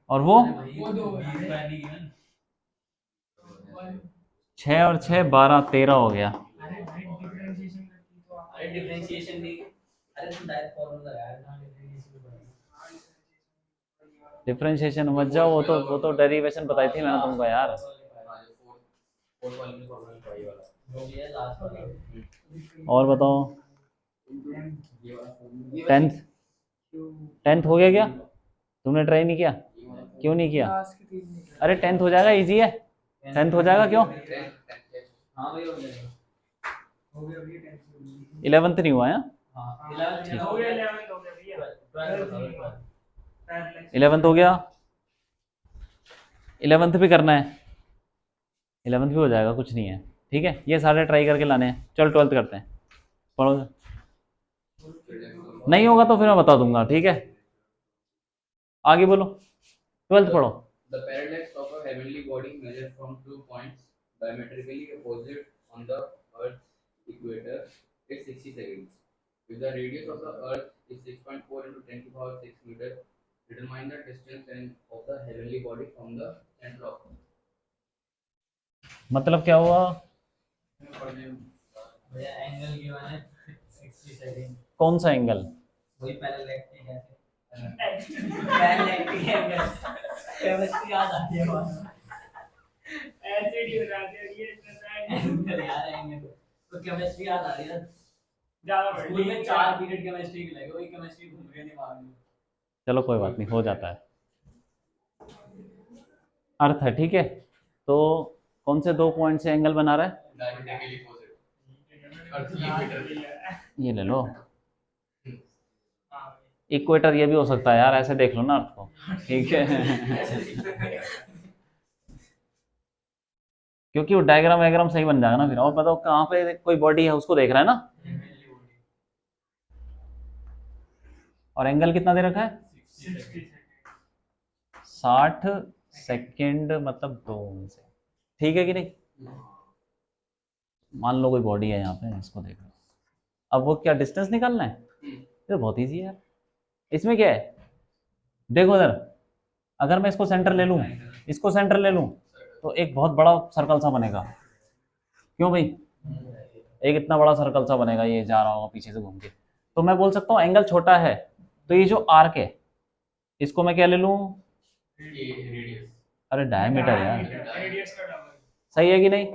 और वो वो दो है। 6 और 6 12 13 हो गया। अरे भाई डिफरेंशिएशन करती तो आप अरे डिफरेंशिएशन नहीं। अरे तुम डायरेक्ट फॉर्मूला लगाया था डिफरेंशिएशन पढ़ा। डिफरेंशिएशन मत जाओ, वो तो डेरिवेशन बताई थी मैंने तुमको यार। फोर्थ वाले में फॉर्मूला पाई वाला जो भी है लास्ट वाला। और बताओ। ये वाला 10th हो गया क्या? तुमने ट्राई नहीं किया? क्यों नहीं किया? अरे 10th हो जाएगा, इजी है। 10th हो जाएगा क्यों? हाँ भैया हो जाएगा। हो गया भैया 10 11th नहीं हुआ है? हाँ 11 हो गया 11 हो गया भैया 11th हो गया। 11th भी करना है, 11th भी हो जाएगा, कुछ नहीं है। ठीक है, ये सारे ट्राई करके लाने हैं। चल 12th करते हैं, पढ़ो। नहीं होगा तो फिर मैं बता दूंगा, ठीक है। आगे बोलो, 12th पढ़ो। The parallax of a heavenly body measured from 2 points diametrically opposite on the Earth's equator is 60 seconds. If the radius of the Earth is 6.4 into 10 to the power 6 meter, determine the distance of the heavenly body from the center of Earth. मतलब क्या हुआ? भैया angle given है 60 second. कौन सा angle? वही पैरेलैक्टिक है। पैरेलैक्टिक angle chemistry याद आ गया ऐसे ही बता दे ये एंगल यार एंगल तो केमिस्ट्री याद आ रही है। ज्यादा स्कूल में 4 पीरियड केमिस्ट्री के लगे, वही केमिस्ट्री घूम गए दिमाग में। चलो कोई बात नहीं, हो जाता है। अर्थ है, ठीक है। तो कौन से 2 पॉइंट से एंगल बना रहा है? डायमेट्रिकली अपोजिट अर्थ इक्वेटर। ये ले लो, इक्वेटर ये भी हो सकता है यार, ऐसे देख लो ना अर्थ को, ठीक है। क्योंकि वो डायग्राम वायग्राम सही बन जाएगा ना फिर। और बताओ कहाँ पे कोई बॉडी है उसको देख रहा है ना, और एंगल कितना दे रखा है? 60 सेकेंड, मतलब 2 से, ठीक है कि नहीं? मान लो कोई बॉडी है यहाँ पे, इसको देख लो। अब वो क्या डिस्टेंस निकालना है? ये तो बहुत ईजी है यार। इसमें क्या है, देखो इधर, अगर मैं इसको सेंटर ले लूँ, इसको सेंटर ले लूँ, तो एक बहुत बड़ा सर्कल सा बनेगा। क्यों भाई? एक इतना बड़ा सर्कल सा बनेगा, ये जा रहा होगा पीछे से घूम के। तो मैं बोल सकता हूँ एंगल छोटा है, तो ये जो आर्क है इसको मैं क्या ले लूँ? रेडियस। अरे डायमीटर यार, रेडियस का डबल। सही है कि नहीं?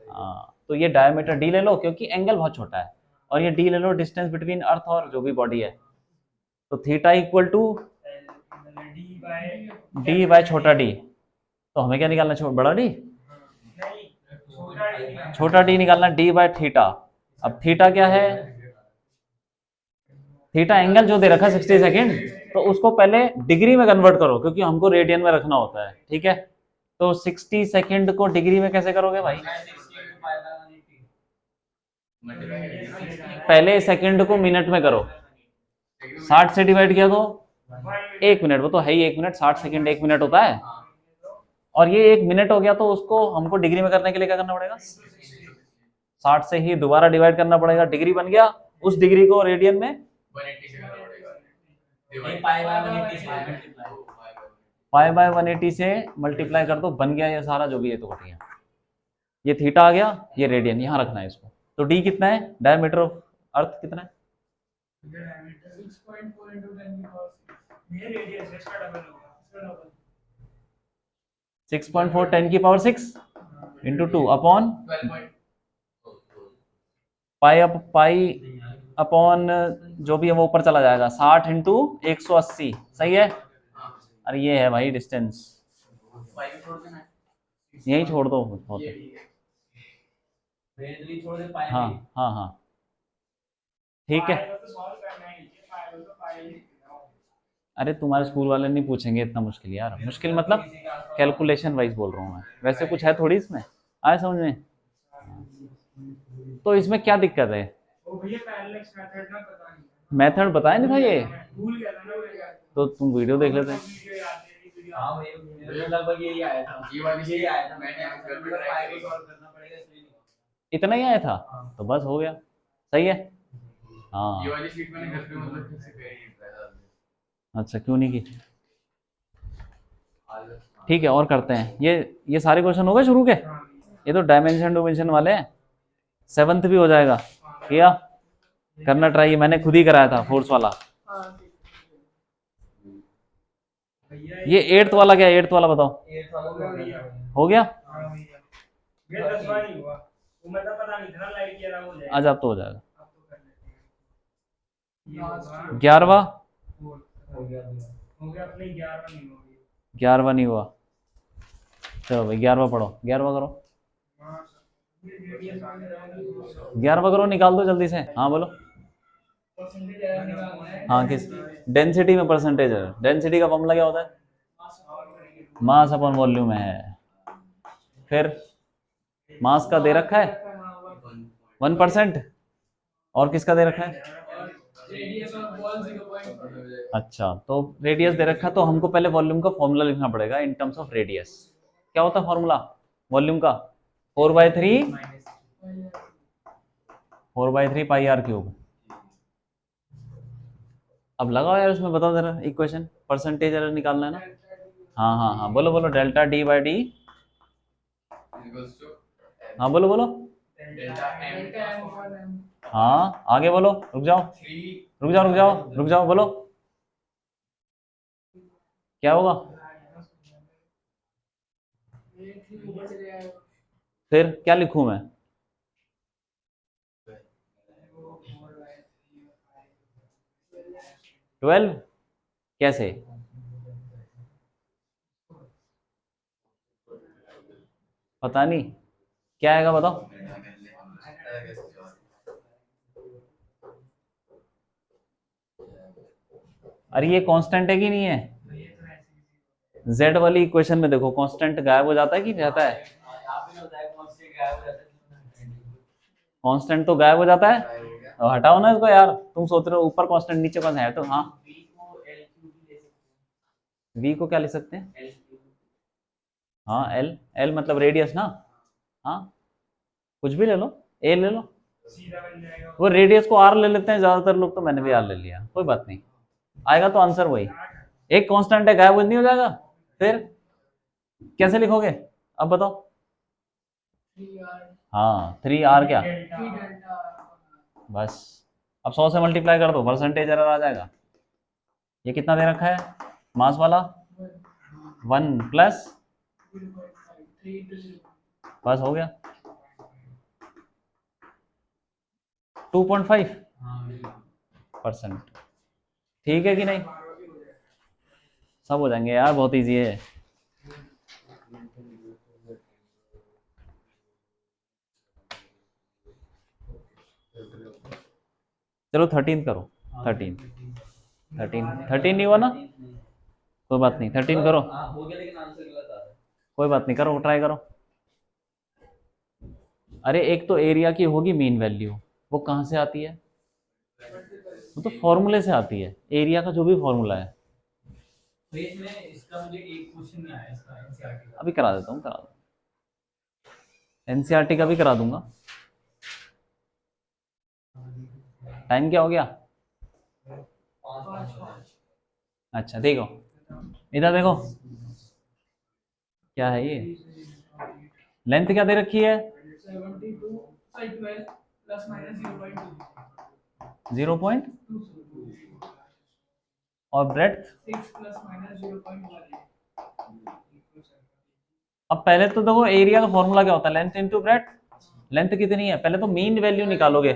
हाँ, तो ये डायमीटर डी ले लो क्योंकि एंगल बहुत छोटा है, और ये डी ले लो डिस्टेंस बिटवीन अर्थ और जो भी बॉडी है। तो theta equal to D by छोटा डी। तो हमें क्या निकालना है? बड़ा डी? नहीं, छोटा डी। छोटा डी निकालना, डी बाय थीटा। अब थीटा क्या है? थीटा एंगल जो दे रखा है 60 सेकेंड, तो उसको पहले डिग्री में कन्वर्ट करो क्योंकि हमको रेडियन में रखना होता है, ठीक है। तो 60 सेकेंड को डिग्री में कैसे करोगे भाई? पहले सेकंड को मिनट में करो, 60 से डिवाइड किया तो 1 मिनट, वो तो है ही 1 मिनट, 60 सेकंड 1 मिनट होता है। और ये 1 मिनट हो गया, तो उसको हमको डिग्री में करने के लिए क्या करना पड़ेगा? 60 से ही दोबारा डिवाइड करना पड़ेगा, डिग्री बन गया। उस डिग्री को रेडियन में 180 से करना पड़ेगा। पाई बाय 180 से मल्टीप्लाई कर दो, बन गया ये सारा जो भी है। तो कटिया ये थीटा आ गया, ये रेडियन यहाँ रखना है इसको। तो डी कितना है? डायमीटर ऑफ अर्थ कितना है? 6.4 into 10 की पावर 6। ये रेडियस है, इसका डबल होगा, इसका डबल। 6.4 10 की power 6 into 2 upon 12. Pi upon जो भी है वो ऊपर चला जाएगा, 60 इंटू 180, सही है। अरे ये है भाई डिस्टेंस, यही छोड़ दो बहुत है। हाँ हाँ हाँ, ठीक है। पाई को तो सॉल्व करना ही है, पाई को तो पाई ही लिखना होगा। अरे तुम्हारे स्कूल वाले नहीं पूछेंगे इतना मुश्किल यार, मुश्किल मतलब कैलकुलेशन वाइज बोल रहा हूँ मैं, वैसे कुछ है थोड़ी इसमें, आए समझ में? तो इसमें क्या दिक्कत है? ओ भैया पैरेलक्स मेथड ना पता नहीं। मेथड बताया नहीं था ये? भूल गया था ना मैं। तो तुम वीडियो देख लेते। वीडियो याद है, वीडियो। हाँ भैया, मुझे लगभग यही आया था। ये वाली यही आया था, मैंने मैंने घर पे पाई ट्राई को करी। सॉल्व करना पड़ेगा इसलिए नहीं। इतना ही आया था, तो बस हो गया, सही है। हाँ ये वाली शीट मैंने घर पे मतलब किसी पे नहीं ट्राई। अच्छा, क्यों नहीं की? ठीक है, और करते हैं। ये सारे क्वेश्चन हो गए शुरू के, ये तो डायमेंशन डोमेंशन वाले हैं। 7th भी हो जाएगा, किया करना ट्राई, मैंने खुद ही कराया था फोर्स वाला। ये 8th वाला क्या है? 8th वाला बताओ, ये सालों में भैया। हो गया? हाँ भैया, ये 10वां नहीं हुआ, वो मतलब पता नहीं था ना, लाइट ईयर हो जाएगा। आज आप तो हो जाएगा। अब तो कर लेते हैं। ये होगा 11वां हो गया भैया, हो गया अपने 11वां नहीं हो गया। 11वां नहीं हुआ, चलो भाई 11वां पढ़ो, 11वां करो, हाँ सर, ये रेडियस आ गया। 11वां करो, निकाल दो जल्दी से। हाँ बोलो। परसेंटेज एरर निकालना है। हाँ किस डेंसिटी में परसेंटेज है? डेंसिटी का फॉर्मूला क्या होता है? मास अपॉन वॉल्यूम है। फिर मास का दे रखा है 1%, और किसका दे रखा है? Radius of ball 0.5। अच्छा, तो रेडियस दे रखा है, तो हमको पहले वॉल्यूम का फॉर्मूला लिखना पड़ेगा इन टर्म्स ऑफ रेडियस। क्या होता है फॉर्मूला वॉल्यूम का? 4/3 पाई आर क्यूब। अब लगाओ यार उसमें, बताओ जरा इक्वेशन, परसेंटेज एरर निकालना है ना। हाँ हाँ हाँ, बोलो बोलो, डेल्टा डी बाई डी। हाँ बोलो बोलो, हाँ आगे बोलो, रुक जाओ रुक जाओ रुक जाओ रुक जाओ, बोलो क्या होगा? फिर क्या लिखूं मैं? कैसे? पता नहीं क्या आएगा, बताओ। अरे ये कांस्टेंट है कि नहीं है? जेड वाली इक्वेशन में देखो कांस्टेंट गायब हो जाता है कि रहता है? यहाँ पे होता है कांस्टेंट गायब हो जाता है। कांस्टेंट तो गायब हो जाता है। अब हटाओ ना इसको यार, तुम सोच रहे हो ऊपर कांस्टेंट नीचे कौन है? तो हाँ, V को L क्यूब ले सकते वी को क्या ले सकते हैं? हैं, L क्यूब। हाँ एल, एल मतलब रेडियस ना। हाँ कुछ भी ले लो, ए ले लो। सीधा बन जाएगा। वो रेडियस को आर ले लेते हैं ज्यादातर लोग, तो मैंने भी आर ले लिया, कोई बात नहीं, आएगा तो आंसर वही। एक कांस्टेंट है, गायब नहीं हो जाएगा, फिर कैसे लिखोगे अब बताओ? 3R हाँ 3R क्या? डेल्टा बस अब 100 से मल्टीप्लाई कर दो, परसेंटेज एरर आ जाएगा। ये कितना दे रखा है मास वाला? 1 प्लस, 0.5 3 into 0. बस हो गया 2.5%। ठीक है कि नहीं? सब हो जाएंगे यार, बहुत इजी है। चलो 13 करो, 13 नहीं हुआ ना, कोई बात नहीं 13 करो, हो गया लेकिन आंसर गलत आ रहा है। कोई बात नहीं, करो ट्राई करो। अरे एक तो एरिया की होगी मीन वैल्यू, वो कहाँ से आती है? वो तो फॉर्मूले से आती है, एरिया का जो भी फॉर्मूला है। तो इसमें इसका मुझे एक क्वेश्चन नहीं आया इसका एनसीईआरटी का। अभी करा देता हूँ, करा दूँ, एनसीईआरटी का भी करा दूंगा। टाइम क्या हो गया? अच्छा देखो, इधर देखो क्या है ये, लेंथ क्या दे रखी है? 72 sorry 12 plus minus 0.2 0. और ब्रेड्थ 6 plus minus 0.1. अब पहले तो देखो एरिया का फॉर्मूला क्या होता है? Length into breadth. लेंथ कितनी है? पहले तो मीन वैल्यू निकालोगे,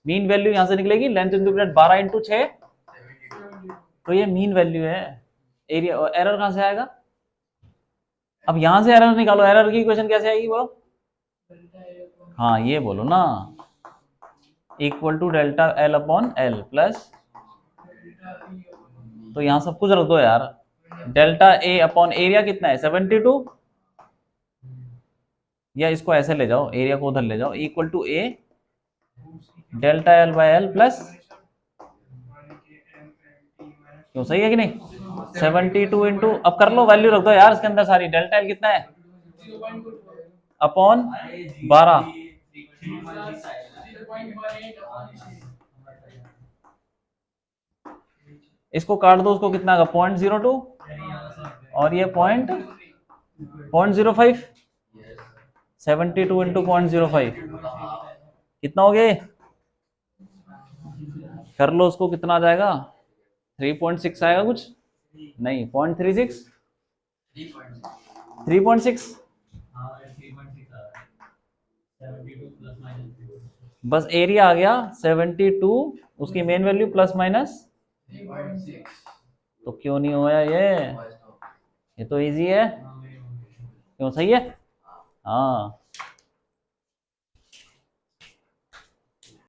मीन वैल्यू यहां से निकलेगी, लेंथ इंटू ब्रेड्थ 12 इंटू 6, तो ये मीन वैल्यू है। एरिया, एरर कहां से आएगा? अब यहां से एरर निकालो, एरर की इक्वेशन कैसे आएगी बोलो? हाँ ये बोलो ना, equal to delta L upon L plus, तो यहां सब कुछ रख दो यार, डेल्टा ए अपॉन एरिया कितना है 72, या इसको ऐसे ले जाओ, एरिया को उधर ले जाओ, equal to A delta L by L plus, क्यों सही है कि नहीं? 72 इंटू, अब कर लो वैल्यू रख दो यार इसके अंदर सारी, डेल्टा एल कितना है अपॉन 12, इसको काट दो, उसको कितना का 0.02, और ये 0.05, 72 इंटू 0.05 कितना हो गया? कर लो उसको, कितना आ जाएगा? 3.6 आएगा कुछ नहीं, 0.36, 3.6, बस एरिया आ गया 72, उसकी मेन वैल्यू प्लस माइनस, तो क्यों नहीं होया ये तो इजी है, क्यों सही है? हाँ